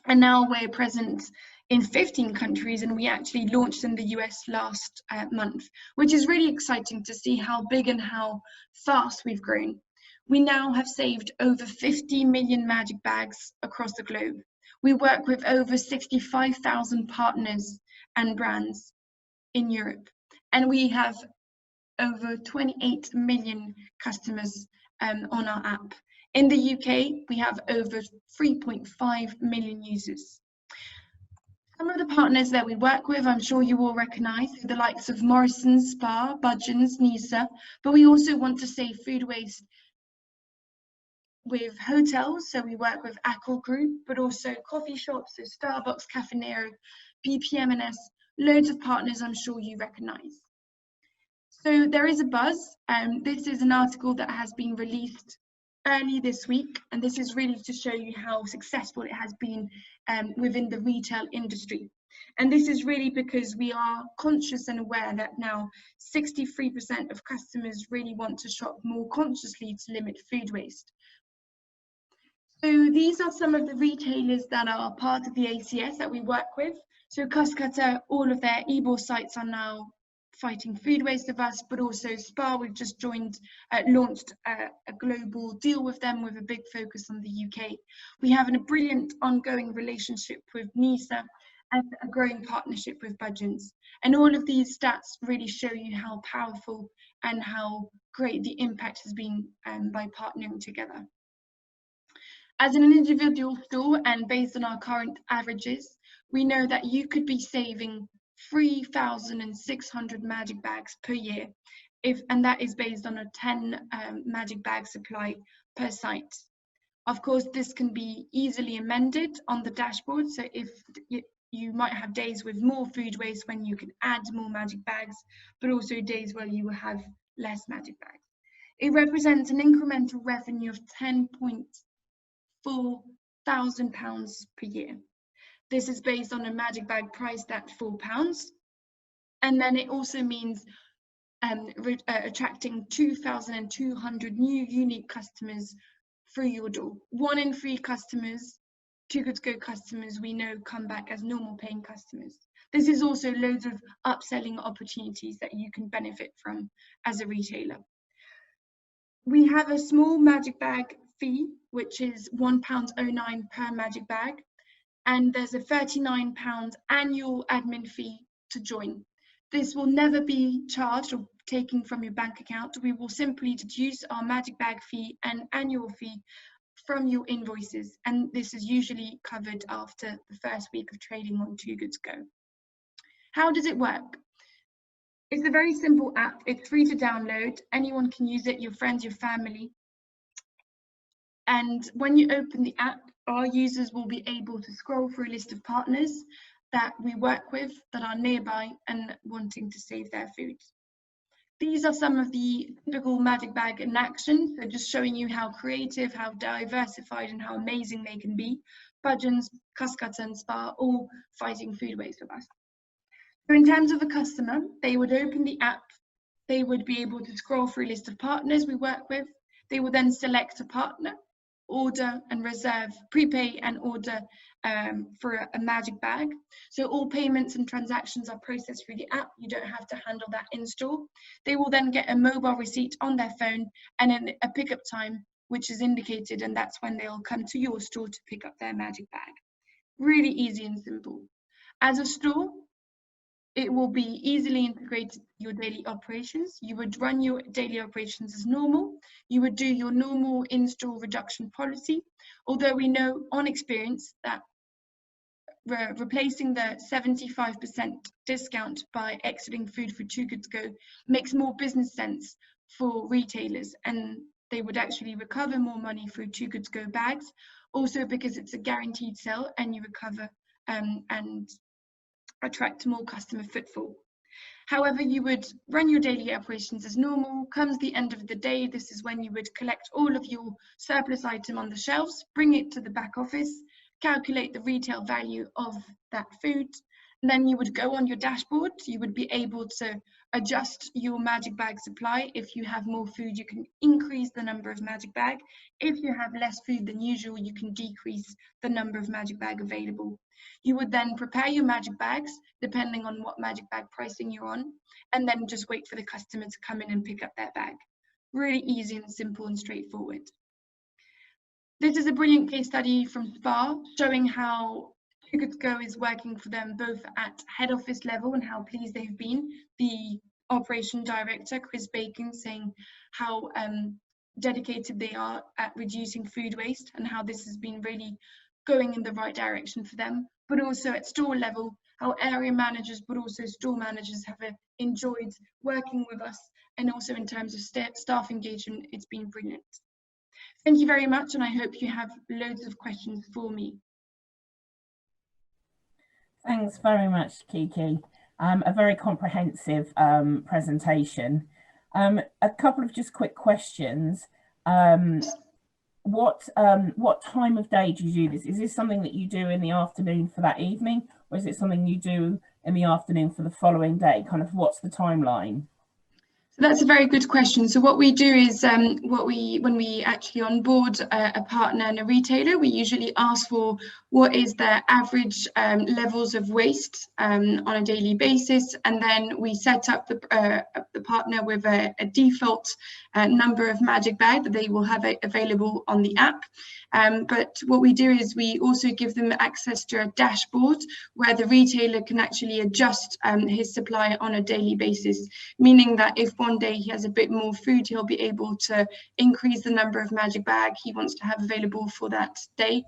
And now we're present in 15 countries, and we actually launched in the US last month, which is really exciting to see how big and how fast we've grown. We now have saved over 50 million magic bags across the globe. We work with over 65,000 partners and brands in Europe, and we have over 28 million customers on our app. In the UK, we have over 3.5 million users. Some of the partners that we work with, I'm sure you all recognise, the likes of Morrison's, Spar, Budgeons, Nisa, but we also want to save food waste with hotels, so we work with ACS Group, but also coffee shops, so Starbucks, Caffè Nero, BPM&S, loads of partners I'm sure you recognise. So there is a buzz. This is an article that has been released early this week, and this is really to show you how successful it has been within the retail industry. And this is really because we are conscious and aware that now 63% of customers really want to shop more consciously to limit food waste. So these are some of the retailers that are part of the ACS that we work with. So Costco, all of their eBOR sites are now fighting food waste with us, but also Spar, we've just launched a global deal with them with a big focus on the UK. We have a brilliant ongoing relationship with NISA and a growing partnership with Budgeons. And all of these stats really show you how powerful and how great the impact has been by partnering together. As an individual store and based on our current averages, we know that you could be saving 3,600 magic bags per year, and that is based on a 10 magic bag supply per site. Of course, this can be easily amended on the dashboard, so if you might have days with more food waste when you can add more magic bags, but also days where you will have less magic bags. It represents an incremental revenue of £10,400 per year. This is based on a magic bag priced at £4. And then it also means attracting 2,200 new unique customers through your door. 1 in 3 customers, Too Good To Go customers, we know come back as normal paying customers. This is also loads of upselling opportunities that you can benefit from as a retailer. We have a small magic bag fee, which is £1.09 per magic bag. And there's a £39 annual admin fee to join. This will never be charged or taken from your bank account. We will simply deduce our magic bag fee and annual fee from your invoices, and this is usually covered after the first week of trading on Too Good To Go. How does it work? It's a very simple app. It's free to download. Anyone can use it, your friends, your family. And when you open the app, our users will be able to scroll through a list of partners that we work with that are nearby and wanting to save their food. These are some of the typical magic bag in action, so just showing you how creative, how diversified and how amazing they can be. Budgeons, Costco and Spar all fighting food waste with us. So in terms of a customer, they would open the app, they would be able to scroll through a list of partners we work with, they will then select a partner, order and reserve, prepay and order for a magic bag. So all payments and transactions are processed through the app. You don't have to handle that in store. They will then get a mobile receipt on their phone and then a pickup time, which is indicated, and that's when they'll come to your store to pick up their magic bag. Really easy and simple. As a store, it will be easily integrated to your daily operations. You would run your daily operations as normal. You would do your normal in-store reduction policy, although we know on experience that replacing the 75% discount by exiting food for Too Good To Go makes more business sense for retailers, and they would actually recover more money through Too Good To Go bags, also because it's a guaranteed sell and you recover and attract more customer footfall. However, you would run your daily operations as normal. Comes the end of the day, this is when you would collect all of your surplus item on the shelves, bring it to the back office, calculate the retail value of that food, and then you would go on your dashboard. You would be able to adjust your magic bag supply. If you have more food, you can increase the number of magic bag. If you have less food than usual, you can decrease the number of magic bag available. You would then prepare your magic bags depending on what magic bag pricing you're on, and then just wait for the customer to come in and pick up their bag. Really easy and simple and straightforward. This is a brilliant case study from Spar showing how Too Good To Go is working for them both at head office level and how pleased they've been. The operation director, Chris Bacon, saying how dedicated they are at reducing food waste and how this has been really going in the right direction for them, but also at store level, how area managers but also store managers have enjoyed working with us, and also in terms of staff engagement, it's been brilliant. Thank you very much, and I hope you have loads of questions for me. Thanks very much, Kiki. A very comprehensive presentation. A couple of just quick questions. What time of day do you do this? Is this something that you do in the afternoon for that evening, or is it something you do in the afternoon for the following day? Kind of what's the timeline? So that's a very good question. So what we do is when we actually onboard a partner and a retailer, we usually ask for what is their average levels of waste on a daily basis, and then we set up the partner with a default number of magic bag that they will have available on the app. But what we do is we also give them access to a dashboard where the retailer can actually adjust his supply on a daily basis, meaning that if one day he has a bit more food, he'll be able to increase the number of magic bag he wants to have available for that day,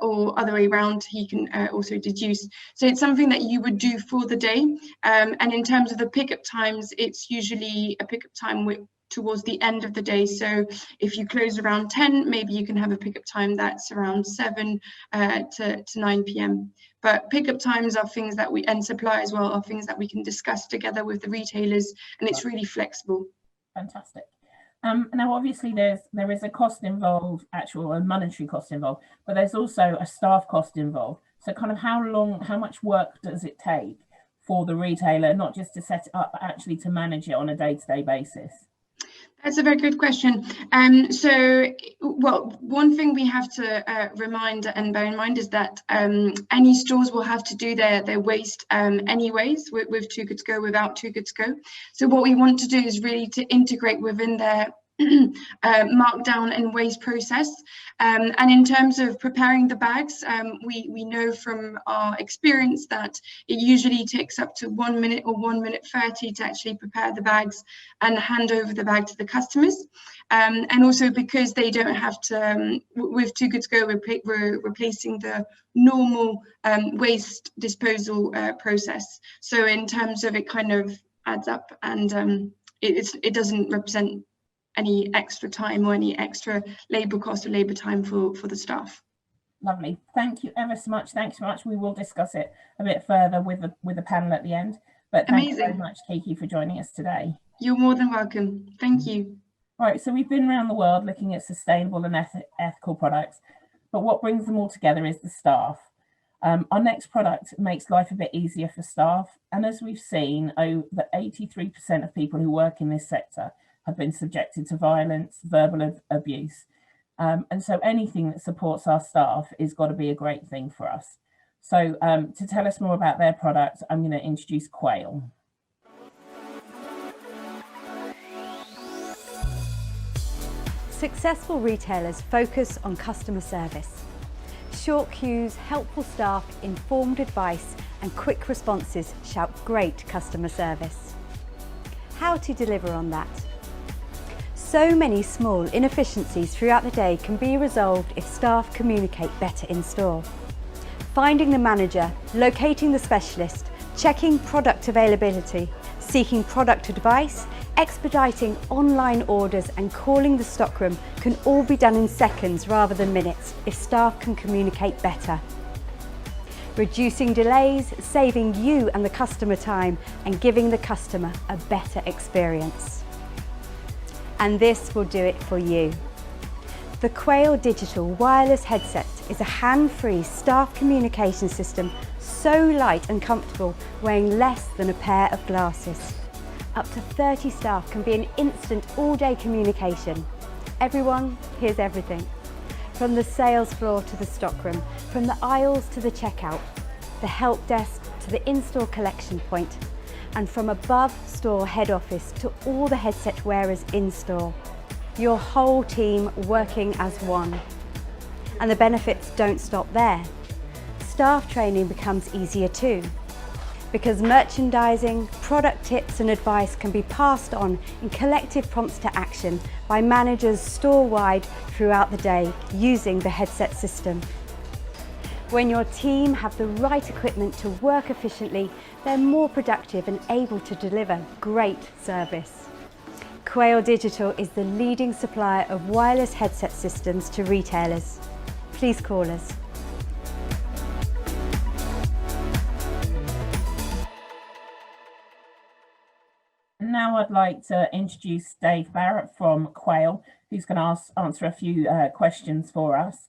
or other way around, he can also deduce. So it's something that you would do for the day. And in terms of the pickup times, it's usually a pickup time towards the end of the day. So if you close around 10, maybe you can have a pickup time that's around 7 to 9 p.m. But pickup times are things that and supply as well, are things that we can discuss together with the retailers, and it's really flexible. Fantastic. Now, obviously, there is a cost involved, actual and monetary cost involved, but there's also a staff cost involved. So kind of how much work does it take for the retailer, not just to set it up, but actually to manage it on a day-to-day basis? That's a very good question. Well, one thing we have to remind and bear in mind is that any stores will have to do their waste anyways with Too Good To Go, without Too Good To Go. So what we want to do is really to integrate within their markdown and waste process. And in terms of preparing the bags, we know from our experience that it usually takes up to 1 minute or 1 minute 30 to actually prepare the bags and hand over the bag to the customers. And also because they don't have to, with Too Good To Go, we're replacing the normal waste disposal process. So in terms of it kind of adds up, and it doesn't represent any extra time or any extra labour cost or labour time for the staff. Lovely. Thank you ever so much. Thanks so much. We will discuss it a bit further with the panel at the end. But thank you very much, Kiki, for joining us today. You're more than welcome. Thank you. Right, so we've been around the world looking at sustainable and ethical products, but what brings them all together is the staff. Our next product makes life a bit easier for staff, and as we've seen, over 83% of people who work in this sector have been subjected to violence, verbal abuse. And so anything that supports our staff is got to be a great thing for us. So to tell us more about their product, I'm going to introduce Quail. Successful retailers focus on customer service. Short queues, helpful staff, informed advice, and quick responses shout great customer service. How to deliver on that? So many small inefficiencies throughout the day can be resolved if staff communicate better in store. Finding the manager, locating the specialist, checking product availability, seeking product advice, expediting online orders and calling the stockroom can all be done in seconds rather than minutes if staff can communicate better. Reducing delays, saving you and the customer time and giving the customer a better experience. And this will do it for you. The Quail Digital wireless headset is a hand-free staff communication system so light and comfortable, weighing less than a pair of glasses. Up to 30 staff can be an instant all-day communication. Everyone hears everything. From the sales floor to the stockroom, from the aisles to the checkout, the help desk to the in-store collection point, and from above store head office to all the headset wearers in store. Your whole team working as one. And the benefits don't stop there. Staff training becomes easier too, because merchandising, product tips and advice can be passed on in collective prompts to action by managers store-wide throughout the day using the headset system. When your team have the right equipment to work efficiently, they're more productive and able to deliver great service. Quail Digital is the leading supplier of wireless headset systems to retailers. Please call us. now I'd like to introduce Dave Barrett from Quail, who's going to answer a few questions for us.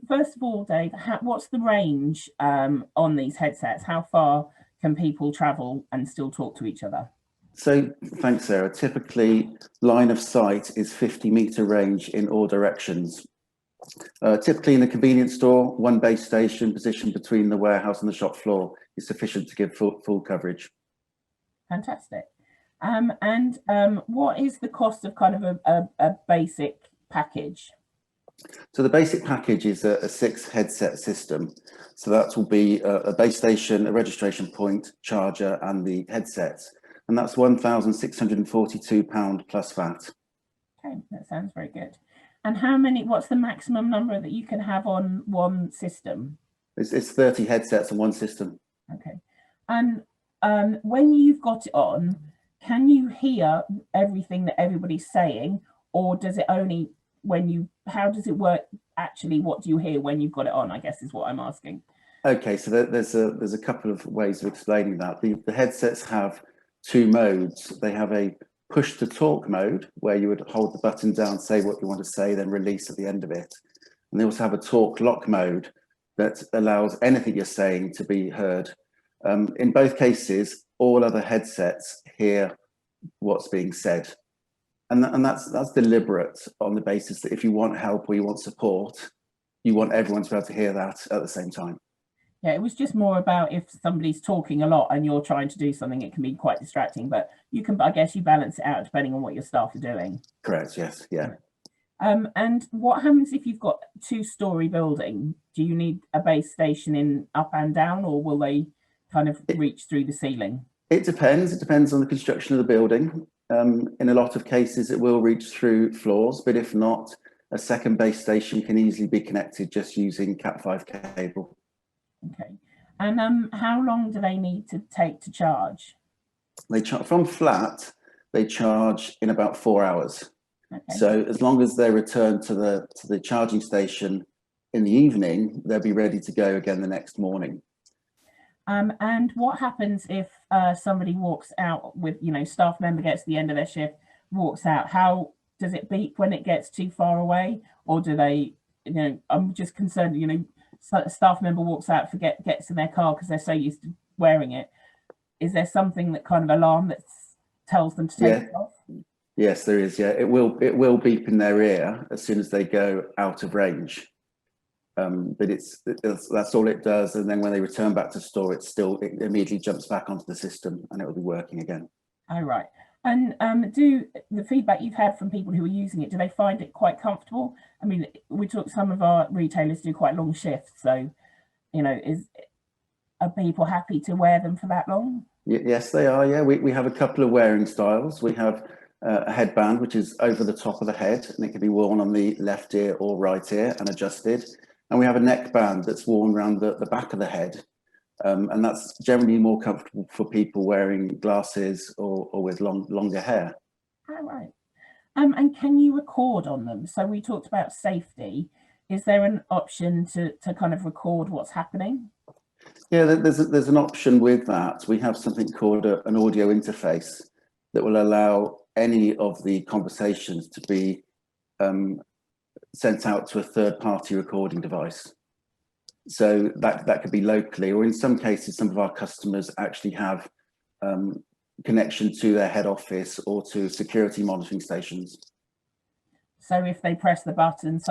First of all, Dave, what's the range on these headsets? How far can people travel and still talk to each other? So thanks, Sarah. Typically, line of sight is 50-meter range in all directions. Typically in a convenience store, one base station positioned between the warehouse and the shop floor is sufficient to give full coverage. Fantastic. And what is the cost of kind of a basic package? So the basic package is a 6 headset system. So that will be a base station, a registration point, charger, and the headsets. And that's £1,642 plus VAT. Okay, that sounds very good. And what's the maximum number that you can have on one system? It's 30 headsets on one system. Okay. And when you've got it on, can you hear everything that everybody's saying, or does it only how does it work actually? What do you hear when you've got it on, I guess is what I'm asking. Okay, so there's a couple of ways of explaining that. The headsets have 2 modes. They have a push to talk mode, where you would hold the button down, say what you want to say, then release at the end of it. And they also have a talk lock mode that allows anything you're saying to be heard. In both cases, all other headsets hear what's being said. And that's deliberate on the basis that if you want help or you want support, you want everyone to be able to hear that at the same time. Yeah, it was just more about if somebody's talking a lot and you're trying to do something, it can be quite distracting, but I guess you balance it out depending on what your staff are doing. Correct, yes, yeah. And what happens if you've got 2-story building? Do you need a base station in up and down, or will they kind of reach through the ceiling? It depends. It depends on the construction of the building. In a lot of cases, it will reach through floors, but if not, a second base station can easily be connected just using Cat5 cable. Okay. And how long do they need to take to charge? They from flat, they charge in about 4 hours. Okay. So as long as they return to the charging station in the evening, they'll be ready to go again the next morning. And what happens if somebody walks out with, staff member gets to the end of their shift, walks out? How does it beep when it gets too far away? Or do they, I'm just concerned, a staff member walks out, gets in their car because they're so used to wearing it. Is there something that kind of alarm that tells them to take it off? Yes, there is. Yeah, it will beep in their ear as soon as they go out of range. But that's all it does, and then when they return back to store, it immediately jumps back onto the system, and it will be working again. Oh, right. And do the feedback you've had from people who are using it, do they find it quite comfortable? I mean, some of our retailers do quite long shifts, so are people happy to wear them for that long? Yes, they are. Yeah, we have a couple of wearing styles. We have a headband which is over the top of the head, and it can be worn on the left ear or right ear and adjusted. And we have a neckband that's worn around the back of the head. And that's generally more comfortable for people wearing glasses or with longer hair. Oh, right. And can you record on them? So we talked about safety. Is there an option to kind of record what's happening? Yeah, there's an option with that. We have something called an audio interface that will allow any of the conversations to be sent out to a third-party recording device. So that could be locally, or in some cases, some of our customers actually have connection to their head office or to security monitoring stations. So if they press the button,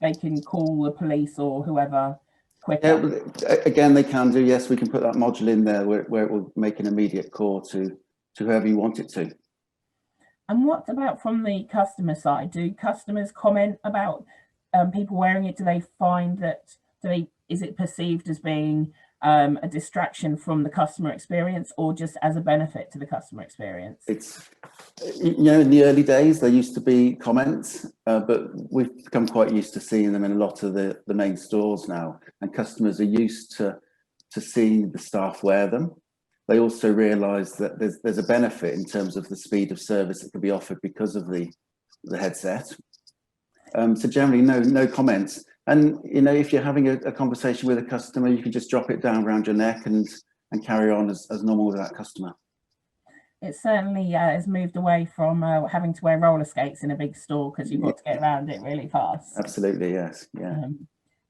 they can call the police or whoever quicker? Yeah, again, they can do, yes. We can put that module in there where it will make an immediate call to whoever you want it to. And what about from the customer side? Do customers comment about people wearing it? Do they find that, is it perceived as being a distraction from the customer experience, or just as a benefit to the customer experience? It's, in the early days, there used to be comments, but we've become quite used to seeing them in a lot of the main stores now, and customers are used to seeing the staff wear them. They also realise that there's a benefit in terms of the speed of service that can be offered because of the headset. So generally, no comments. And if you're having a conversation with a customer, you can just drop it down around your neck and carry on as normal with that customer. It certainly has moved away from having to wear roller skates in a big store because you've got to get around it really fast. Absolutely, yes, yeah.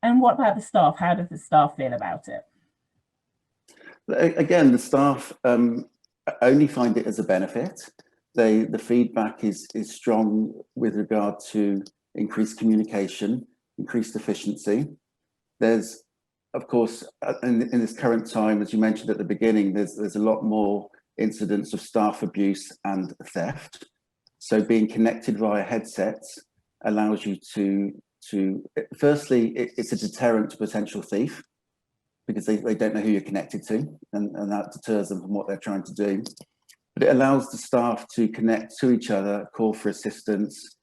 And what about the staff? How does the staff feel about it? Again, the staff only find it as a benefit. The feedback is strong with regard to increased communication, increased efficiency. There's, of course, in this current time, as you mentioned at the beginning, there's a lot more incidents of staff abuse and theft. So being connected via headsets allows you to firstly, it's a deterrent to potential thief, because they don't know who you're connected to, and that deters them from what they're trying to do. But it allows the staff to connect to each other, call for assistance,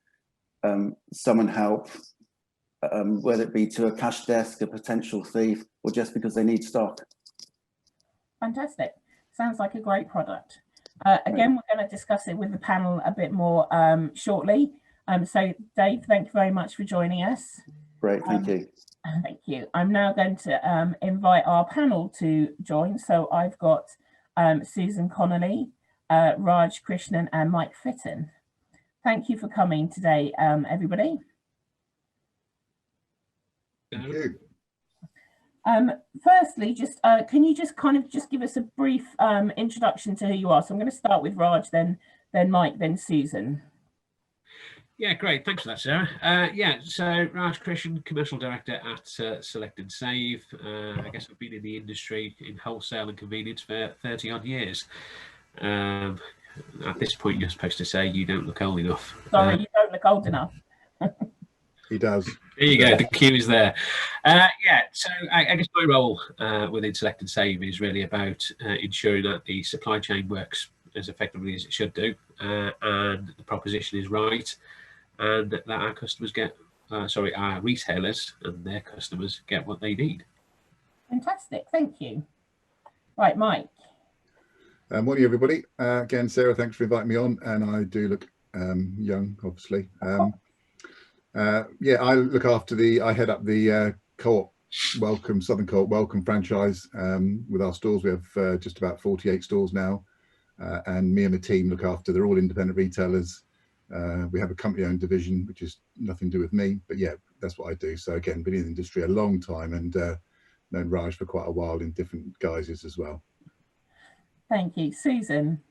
summon help, whether it be to a cash desk, a potential thief, or just because they need stock. Fantastic. Sounds like a great product. Again, we're going to discuss it with the panel a bit more shortly. So Dave, thank you very much for joining us. Great, thank you. Thank you. I'm now going to invite our panel to join. So I've got Susan Connolly, Raj Krishnan and Mike Fitton. Thank you for coming today, everybody. Thank you. Firstly, just can you just give us a brief introduction to who you are? So I'm going to start with Raj, then Mike, then Susan. Yeah, great. Thanks for that, Sarah. Yeah, so Raj Krishnan, Commercial Director at Select and Save. I guess I've been in the industry in wholesale and convenience for 30 odd years. At this point, you're supposed to say you don't look old enough. Sorry, you don't look old enough. He does. There you go. The cue is there. Yeah, so I guess my role within Select and Save is really about ensuring that the supply chain works as effectively as it should do, and the proposition is right, and that our customers get, our retailers and their customers get what they need. Fantastic, thank you. Right, Mike. Morning, everybody. Again, Sarah, thanks for inviting me on, and I do look young, obviously. Yeah, I look after I head up the Co-op Welcome, Southern Co-op Welcome franchise with our stores. We have just about 48 stores now, and me and my team look after, they're all independent retailers. We have a company-owned division, which is nothing to do with me, but yeah, that's what I do. So again, been in the industry a long time and known Raj for quite a while in different guises as well. Thank you. Susan.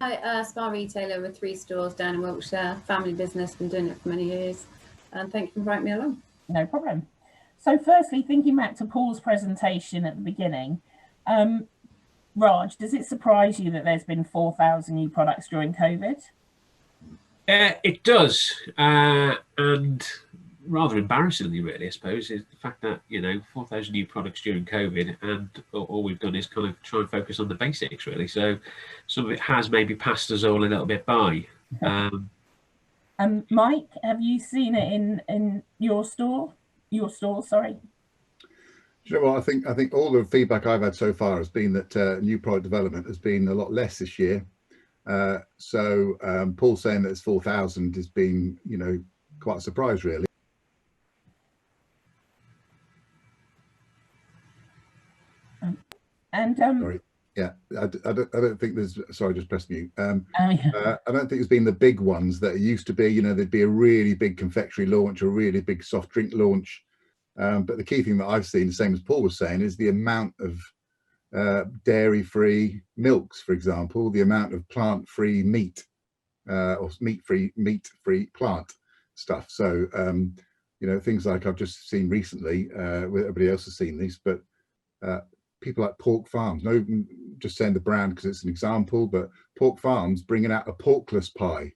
Hi, Spa retailer with 3 stores down in Wiltshire, family business, been doing it for many years. And thank you for inviting me along. No problem. So firstly, thinking back to Paul's presentation at the beginning, Raj, does it surprise you that there's been 4,000 new products during COVID? It does, and rather embarrassingly, really, I suppose, is the fact that 4,000 new products during COVID, and all we've done is kind of try and focus on the basics, really. So some of it has maybe passed us all a little bit by. Mike, have you seen it in your store? Your store, sorry. Do you know what? I think all the feedback I've had so far has been that new product development has been a lot less this year. So Paul saying that it's 4,000 has been, quite a surprise, really. Sorry. Yeah, I don't think there's, sorry, just press mute. I don't think there's been the big ones that it used to be, there'd be a really big confectionery launch, a really big soft drink launch. But the key thing that I've seen, the same as Paul was saying, is the amount of dairy-free milks, for example, the amount of plant-free meat or meat-free plant stuff. So, things like I've just seen recently, everybody else has seen these, but people like Pork Farms, no, just saying the brand because it's an example, but Pork Farms bringing out a porkless pie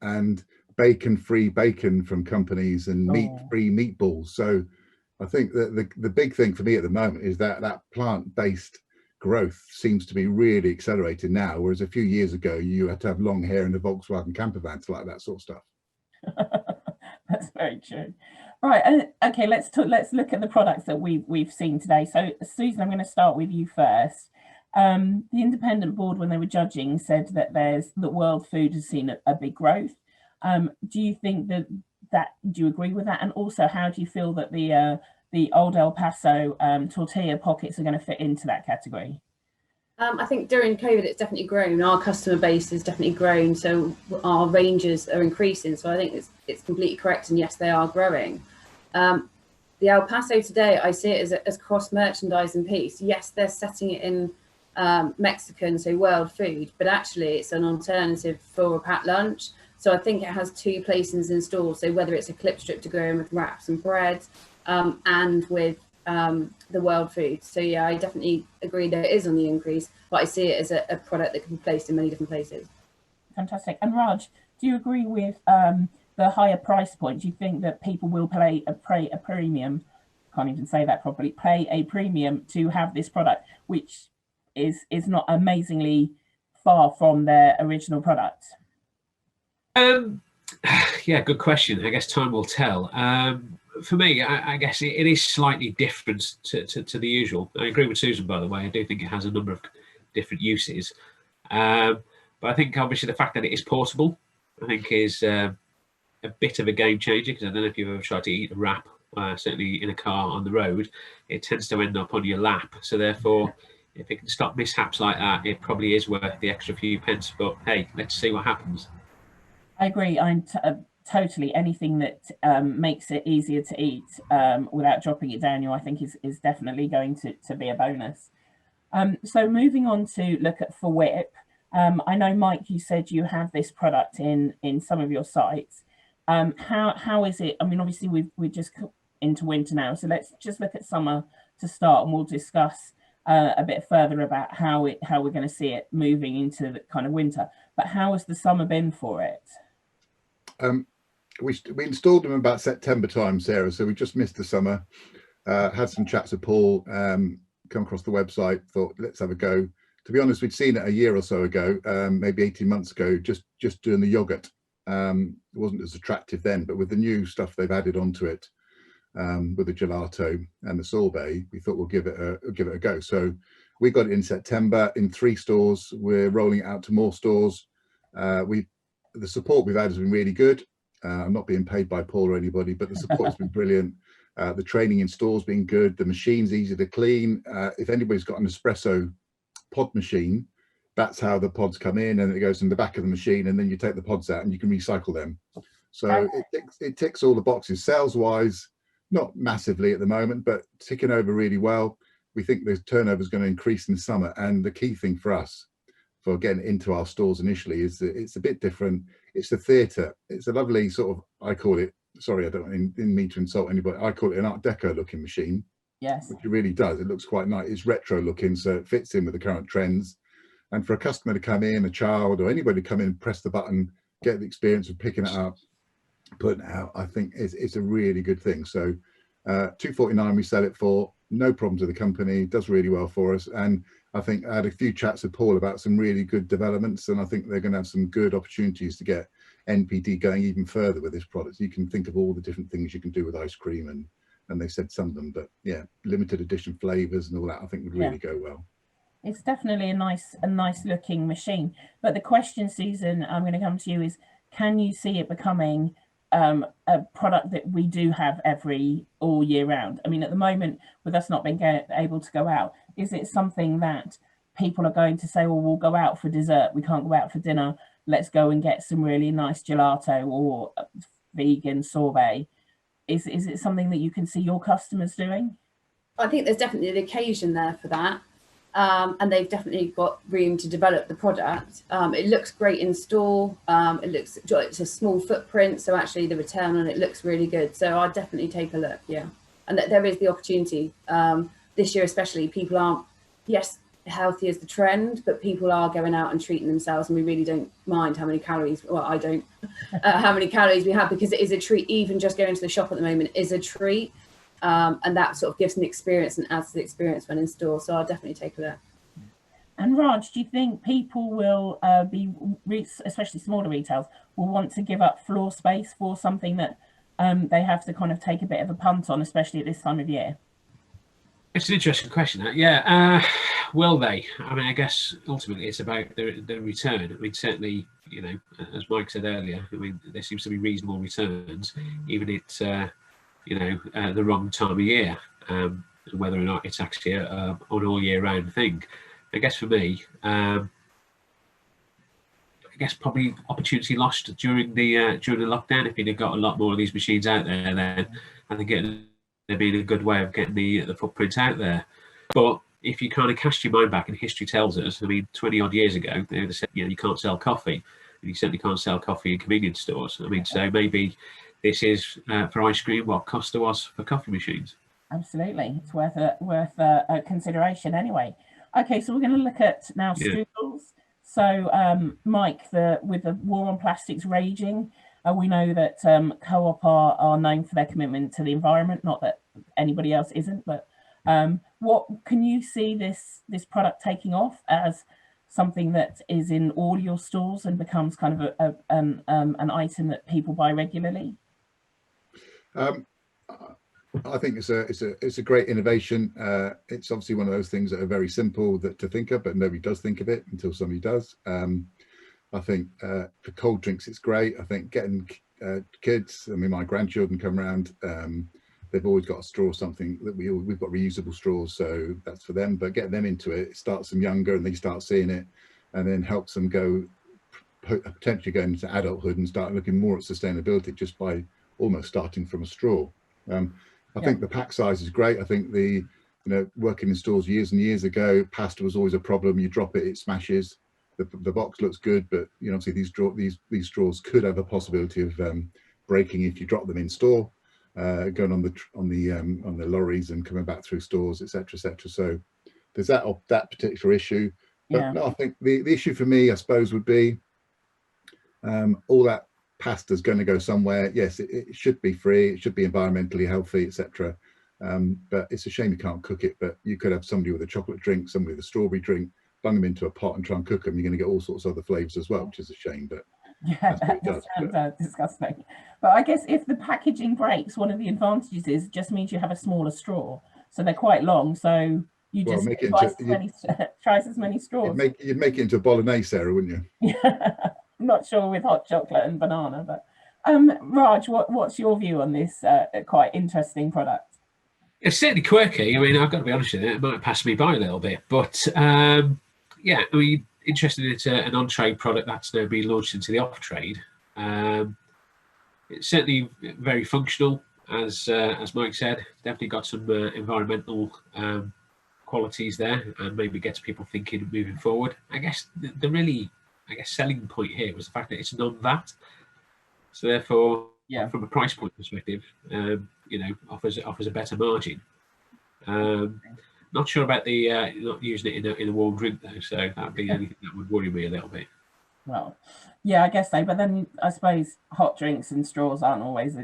and bacon-free bacon from companies and meat-free meatballs. So I think that the big thing for me at the moment is that plant-based growth seems to be really accelerated now, whereas a few years ago you had to have long hair in a Volkswagen camper van to like that sort of stuff. That's very true. Right, okay, let's look at the products that we've seen today. So Susan, I'm going to start with you first. The independent board, when they were judging, said that world food has seen a big growth. Do you think do you agree with that? And also, how do you feel that the old El Paso tortilla pockets are going to fit into that category? I think during COVID, it's definitely grown. Our customer base has definitely grown, so our ranges are increasing. So I think it's completely correct, and yes, they are growing. The El Paso today, I see it as cross merchandising piece. Yes, they're setting it in Mexican, so world food, but actually it's an alternative for a packed lunch. So I think it has two placings in stores. So whether it's a clip strip to go in with wraps and bread, and with the world food. So yeah, I definitely agree that it is on the increase, but I see it as a product that can be placed in many different places. Fantastic. And Raj, do you agree with the higher price point? Do you think that people will pay a premium, can't even say that properly, pay a premium to have this product, which is not amazingly far from their original product? Yeah, good question. I guess time will tell. For me, I guess it is slightly different to the usual. I agree with Susan, by the way. I do think it has a number of different uses. But I think obviously the fact that it is portable, I think is a bit of a game changer, because I don't know if you've ever tried to eat a wrap, certainly in a car on the road, it tends to end up on your lap. So therefore, if it can stop mishaps like that, it probably is worth the extra few pence. But hey, let's see what happens. I agree. I'm totally anything that makes it easier to eat without dropping it down you, I think is definitely going to be a bonus. So moving on to look at fwip. I know, Mike, you said you have this product in some of your sites. How is it? I mean, obviously we're just into winter now, so let's just look at summer to start, and we'll discuss a bit further about how we're going to see it moving into the kind of winter. But how has the summer been for it? We installed them about September time, Sarah, so we just missed the summer. Had some chats with Paul, come across the website, thought let's have a go. To be honest, we'd seen it a year or so ago, maybe 18 months ago, just doing the yogurt. It wasn't as attractive then, but with the new stuff they've added onto it, with the gelato and the sorbet, we thought we'll give it a go. So we got it in September in 3 stores. We're rolling it out to more stores. The support we've had has been really good. I'm not being paid by Paul or anybody, but the support has been brilliant. The training in stores been good. The machine's easy to clean. If anybody's got an espresso pod machine, that's how the pods come in, and it goes in the back of the machine, and then you take the pods out and you can recycle them. So it ticks all the boxes. Sales wise, not massively at the moment, but ticking over really well. We think the turnover is going to increase in the summer, and the key thing for us for getting into our stores initially is that it's a bit different. It's the theatre. It's a lovely sort of, I call it, sorry, I didn't mean to insult anybody, I call it an Art Deco looking machine. Yes. Which it really does. It looks quite nice. It's retro looking, so it fits in with the current trends. And for a customer to come in, a child or anybody to come in, press the button, get the experience of picking it up, putting it out, I think it's a really good thing. So $2.49 we sell it for, no problems with the company, does really well for us. And I think I had a few chats with Paul about some really good developments, and I think they're going to have some good opportunities to get NPD going even further with this product. You can think of all the different things you can do with ice cream, and they said some of them, but yeah, limited edition flavors and all that I think would really go well. It's definitely a nice looking machine. But the question, Susan, I'm going to come to you is, can you see it becoming a product that we do have all year round? I mean, at the moment, with us not being able to go out, is it something that people are going to say, well, we'll go out for dessert, we can't go out for dinner, let's go and get some really nice gelato or vegan sorbet? Is it something that you can see your customers doing? I think there's definitely an occasion there for that. And they've definitely got room to develop the product. It looks great in store. It's a small footprint, so actually the return on it looks really good. So I'd definitely take a look, yeah. And there is the opportunity. This year especially, people aren't, yes, healthy is the trend, but people are going out and treating themselves, and we really don't mind how many calories, well, I don't, how many calories we have, because it is a treat. Even just going to the shop at the moment is a treat. And that sort of gives an experience and adds to the experience when in store. So I'll definitely take a look. And Raj, do you think people will especially smaller retailers, will want to give up floor space for something that they have to kind of take a bit of a punt on, especially at this time of year? It's an interesting question. Yeah, will they? I mean, I guess ultimately it's about the return. I mean, certainly, you know, as Mike said earlier, I mean, there seems to be reasonable returns, even at you know, the wrong time of year, whether or not it's actually an all year round thing. I guess for me, I guess probably opportunity lost during the lockdown. If you'd have got a lot more of these machines out there, then I think it'd been a good way of getting the footprint out there. But if you kind of cast your mind back, and history tells us, I mean, 20 odd years ago, they would have said, you can't sell coffee, and you certainly can't sell coffee in convenience stores. I mean, so maybe this is for ice cream what Costa was for coffee machines. Absolutely, it's worth a consideration anyway. Okay, so we're going to look at now Stroodles. So, Mike, with the war on plastics raging, we know that Co-op are known for their commitment to the environment. Not that anybody else isn't, but what can you see this product taking off as something that is in all your stores and becomes kind of an item that people buy regularly? I think it's a great innovation. It's obviously one of those things that are very simple to think of, but nobody does think of it until somebody does. I think for cold drinks, it's great. I think getting kids, I mean, my grandchildren come around, they've always got a straw, something that we've got reusable straws, so that's for them. But getting them into it starts them younger, and they start seeing it, and then helps them go potentially go into adulthood and start looking more at sustainability just by almost starting from a straw. I think the pack size is great. I think working in stores years and years ago, pasta was always a problem. You drop it, it smashes. The box looks good, but obviously these straws could have a possibility of breaking if you drop them in store, going on the lorries and coming back through stores, etc., etc. So there's that particular issue. But no, I think the issue for me, I suppose, would be all that pasta's going to go somewhere. Yes, it should be free, it should be environmentally healthy, etc. But it's a shame you can't cook it. But you could have somebody with a chocolate drink, somebody with a strawberry drink, bung them into a pot and try and cook them. You're going to get all sorts of other flavors as well, which is a shame. But yeah, that sounds disgusting. But I guess if the packaging breaks, one of the advantages is it just means you have a smaller straw, so they're quite long. So you just twice as many straws. You'd make it into a bolognese, Sarah, wouldn't you? I'm not sure with hot chocolate and banana, but Raj, what's your view on this quite interesting product? It's certainly quirky. I mean, I've got to be honest with you, it might pass me by a little bit, but yeah, I mean, interested it's an on-trade product that's now being launched into the off-trade. It's certainly very functional, as Mike said. Definitely got some environmental qualities there, and maybe gets people thinking moving forward. I guess the really selling point here was the fact that it's non-VAT, so therefore, from a price point perspective, offers a better margin. Not sure about the not using it in a warm drink though, so that'd be anything that would worry me a little bit. Well, yeah, I guess so. But then I suppose hot drinks and straws aren't always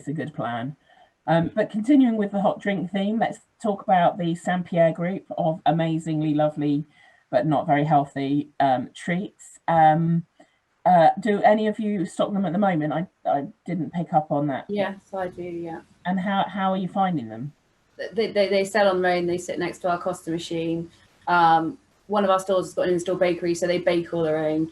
a good plan. But continuing with the hot drink theme, let's talk about the Pierre Groupe of amazingly lovely but not very healthy treats. Do any of you stock them at the moment? I didn't pick up on that. Yes, I do, yeah. And how are you finding them? They sell on their own. They sit next to our Costa machine. One of our stores has got an in-store bakery, so they bake all their own.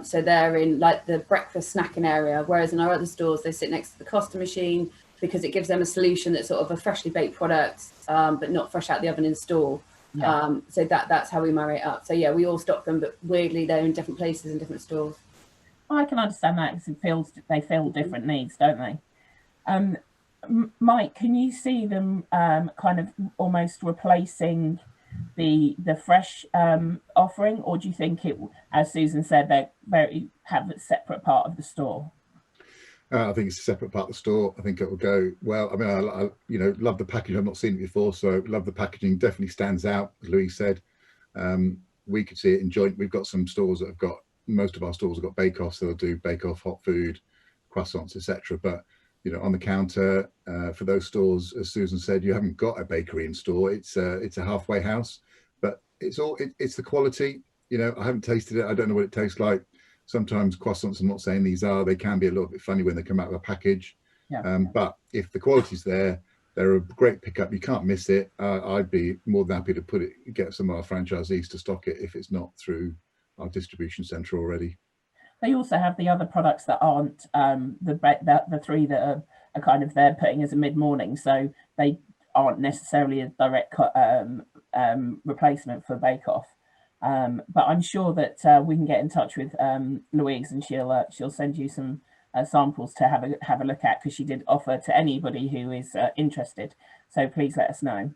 So they're in like the breakfast snacking area, whereas in our other stores, they sit next to the Costa machine because it gives them a solution that's sort of a freshly baked product, but not fresh out the oven in store. Yeah. So that's how we marry it up. So yeah, we all stock them, but weirdly they're in different places in different stores. I can understand that because they fill different needs, don't they? Mike, can you see them kind of almost replacing the fresh offering, or do you think it, as Susan said, they have a separate part of the store? I think it's a separate part of the store. I think it will go well. I mean, I love the packaging. I've not seen it before, so love the packaging. Definitely stands out, as Louise said. We could see it in joint. We've got some stores that have got, most of our stores have got bake-offs. They'll do bake-off, hot food, croissants, etc. But on the counter for those stores, as Susan said, you haven't got a bakery in store. It's a halfway house, but it's the quality. I haven't tasted it. I don't know what it tastes like. Sometimes croissants, I'm not saying these are, they can be a little bit funny when they come out of a package. Yeah. But if the quality's there, they're a great pickup. You can't miss it. I'd be more than happy to get some of our franchisees to stock it if it's not through our distribution centre already. They also have the other products that aren't the three that are kind of they're putting as a mid-morning, so they aren't necessarily a direct replacement for bake-off. But I'm sure that we can get in touch with Louise, and she'll send you some samples to have a look at, because she did offer to anybody who is interested. So please let us know.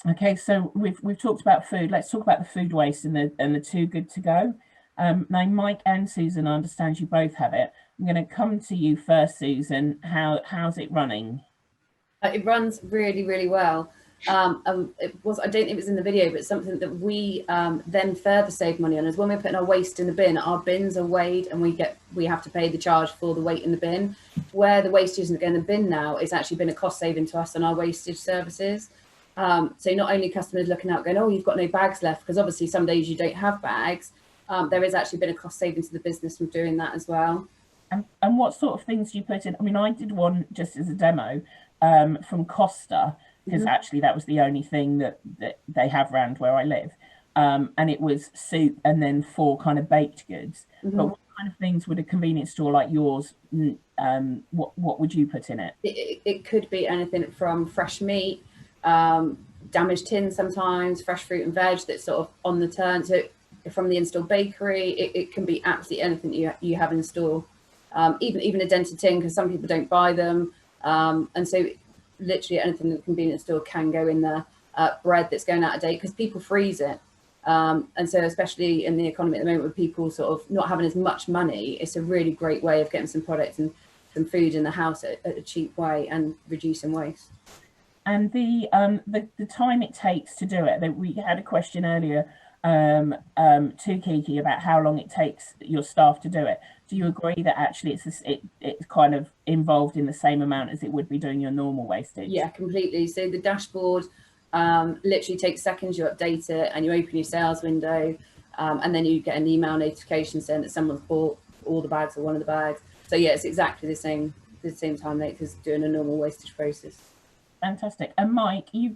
Okay, so we've talked about food. Let's talk about the food waste and the Too Good To Go. Now, Mike and Susan, I understand you both have it. I'm going to come to you first, Susan. How's it running? It runs really, really well. It was, I don't think it was in the video, but something that we then further save money on is when we're putting our waste in the bin, our bins are weighed and we have to pay the charge for the weight in the bin. Where the waste isn't going in the bin now, it's actually been a cost saving to us on our wastage services. So not only customers looking out going, oh, you've got no bags left, because obviously some days you don't have bags. There has actually been a cost saving to the business from doing that as well. And what sort of things do you put in? I mean, I did one just as a demo from Costa, because actually that was the only thing that they have around where I live. And it was soup and then 4 kind of baked goods. But what kind of things would a convenience store like yours, what would you put in it? It could be anything from fresh meat, damaged tin sometimes, fresh fruit and veg that's sort of on the turn. So from the in-store bakery, it can be absolutely anything you have in store. Even a dented tin, because some people don't buy them. And so literally anything in the convenience store can go in there. Bread that's going out of date, because people freeze it. And so especially in the economy at the moment with people sort of not having as much money, it's a really great way of getting some products and some food in the house at a cheap way and reducing waste. And the time it takes to do it. We had a question earlier to Kiki about how long it takes your staff to do it. Do you agree that actually it's kind of involved in the same amount as it would be doing your normal wastage? Yeah, completely. So the dashboard literally takes seconds. You update it and you open your sales window, and then you get an email notification saying that someone's bought all the bags or one of the bags. So yeah, it's exactly the same time length as doing a normal wastage process. Fantastic. And Mike, you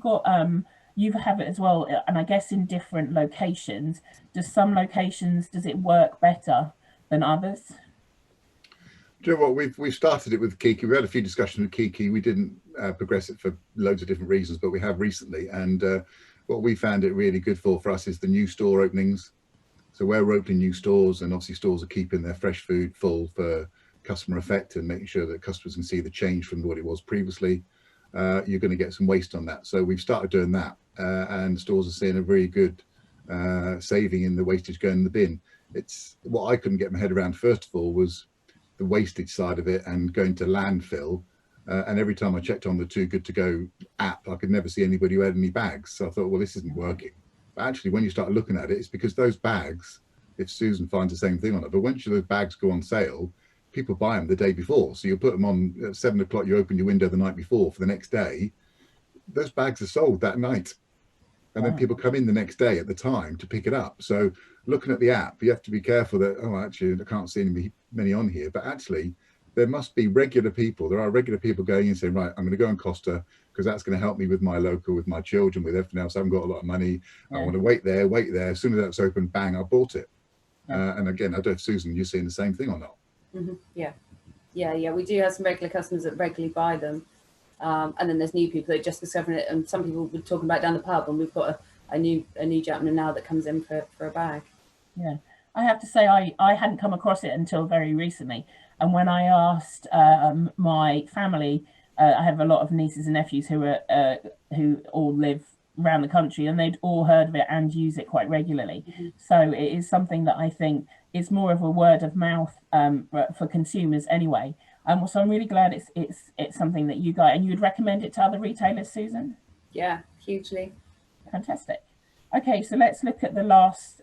have it as well, and I guess in different locations. Does it work better than others? Do you know what, we've started it with Kiki. We had a few discussions with Kiki. We didn't progress it for loads of different reasons, but we have recently. And what we found it really good for us is the new store openings. So where we're opening new stores, and obviously stores are keeping their fresh food full for customer effect and making sure that customers can see the change from what it was previously. You're going to get some waste on that. So we've started doing that, and stores are seeing a very good saving in the wastage going in the bin. It's what I couldn't get my head around first of all was the wastage side of it and going to landfill. And every time I checked on the Too Good To Go app, I could never see anybody who had any bags. So I thought, well, this isn't working. But actually, when you start looking at it, it's because those bags, if Susan finds the same thing on it, but once those bags go on sale, people buy them the day before. So you put them on at 7 o'clock, you open your window the night before for the next day, those bags are sold that night. And then people come in the next day at the time to pick it up. So looking at the app, you have to be careful that, oh, actually, I can't see many on here, but actually there must be regular people. There are regular people going in and saying, right, I'm going to go on Costa because that's going to help me with my local, with my children, with everything else. I haven't got a lot of money. I want to wait there. As soon as that's open, bang, I bought it. And again, I don't know if Susan, you're seeing the same thing or not. Yeah. We do have some regular customers that regularly buy them. And then there's new people that just discovering it, and some people were talking about down the pub, and we've got a new gentleman now that comes in for a bag. Yeah, I have to say I hadn't come across it until very recently, and when I asked my family, I have a lot of nieces and nephews who all live around the country, and they'd all heard of it and use it quite regularly. So it is something that I think is more of a word of mouth for consumers anyway. So I'm really glad it's something that you guys, and you would recommend it to other retailers, Susan? Yeah, hugely. Fantastic. Okay, so let's look at the last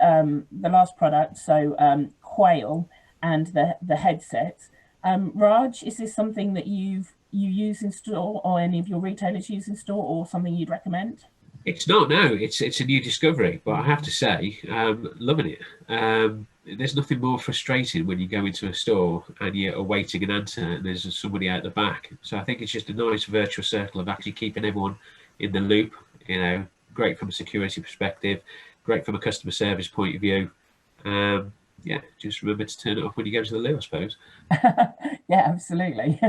product. So Quail and the headsets. Raj, is this something that you use in store, or any of your retailers use in store, or something you'd recommend? It's not, no. It's a new discovery, but I have to say, loving it. There's nothing more frustrating when you go into a store and you're awaiting an answer and there's somebody out the back. So I think it's just a nice virtuous circle of actually keeping everyone in the loop. You know, great from a security perspective, great from a customer service point of view. Yeah, just remember to turn it off when you go to the loo, I suppose. Yeah, absolutely.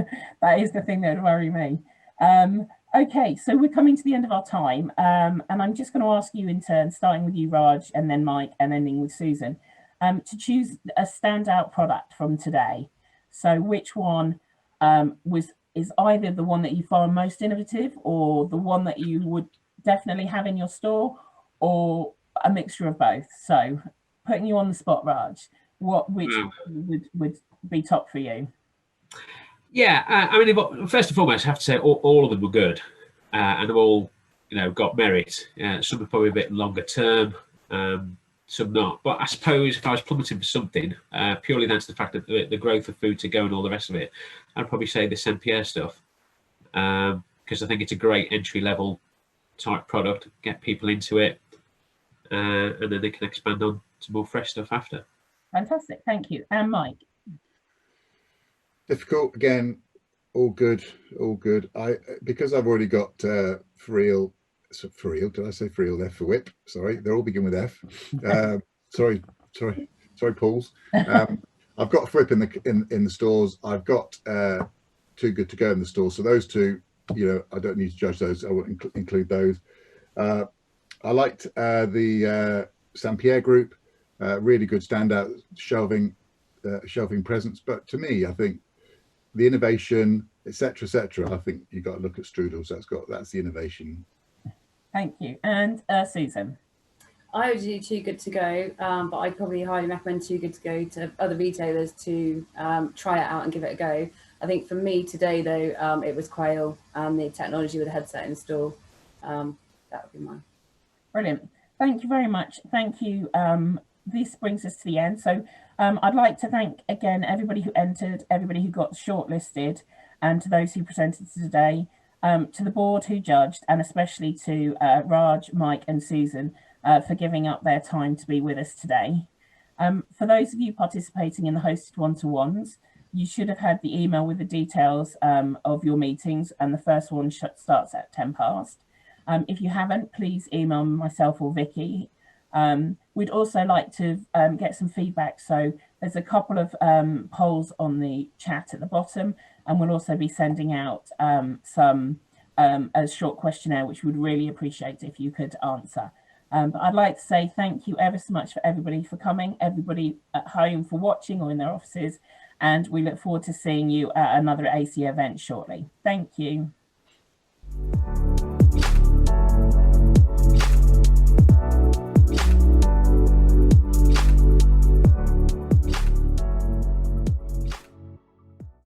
That is the thing that would worry me. Okay, so we're coming to the end of our time, and I'm just going to ask you in turn, starting with you, Raj, and then Mike, and ending with Susan, to choose a standout product from today. So which one is either the one that you find most innovative, or the one that you would definitely have in your store, or a mixture of both? So putting you on the spot, Raj, which would be top for you? Yeah, I mean, first and foremost, I have to say all of them were good, and they've all, got merit. Some are probably a bit longer term, some not. But I suppose if I was plummeting for something, purely down to the fact that the growth of food to go and all the rest of it, I'd probably say the Saint Pierre stuff, because I think it's a great entry level type product, get people into it, and then they can expand on to more fresh stuff after. Fantastic, thank you. And Mike? Difficult again, all good. Because I've already got Friel, did I say Friel there? FWip, sorry, they all begin with F. Sorry, Pauls. I've got FWip in the stores. I've got Too Good To Go in the store. So those two, I don't need to judge those. I won't include those. I liked the Saint Pierre Group, really good standout shelving presence. But to me, I think the innovation, etc., I think you've got to look at Stroodles. That's the innovation. Thank you. And Susan? I would do Too Good To Go, but I'd probably highly recommend Too Good To Go to other retailers to try it out and give it a go. I think for me today, though, it was Quail and the technology with the headset in store. That would be mine. Brilliant. Thank you very much. Thank you. This brings us to the end. So I'd like to thank again everybody who entered, everybody who got shortlisted, and to those who presented today, to the board who judged, and especially to Raj, Mike and Susan for giving up their time to be with us today. For those of you participating in the hosted one-to-ones, you should have had the email with the details of your meetings, and the first one starts at 10 past. If you haven't, please email myself or Vicky. We'd also like to get some feedback. So there's a couple of polls on the chat at the bottom, and we'll also be sending out a short questionnaire, which we'd really appreciate if you could answer. But I'd like to say thank you ever so much for everybody for coming, everybody at home for watching or in their offices, and we look forward to seeing you at another AC event shortly. Thank you.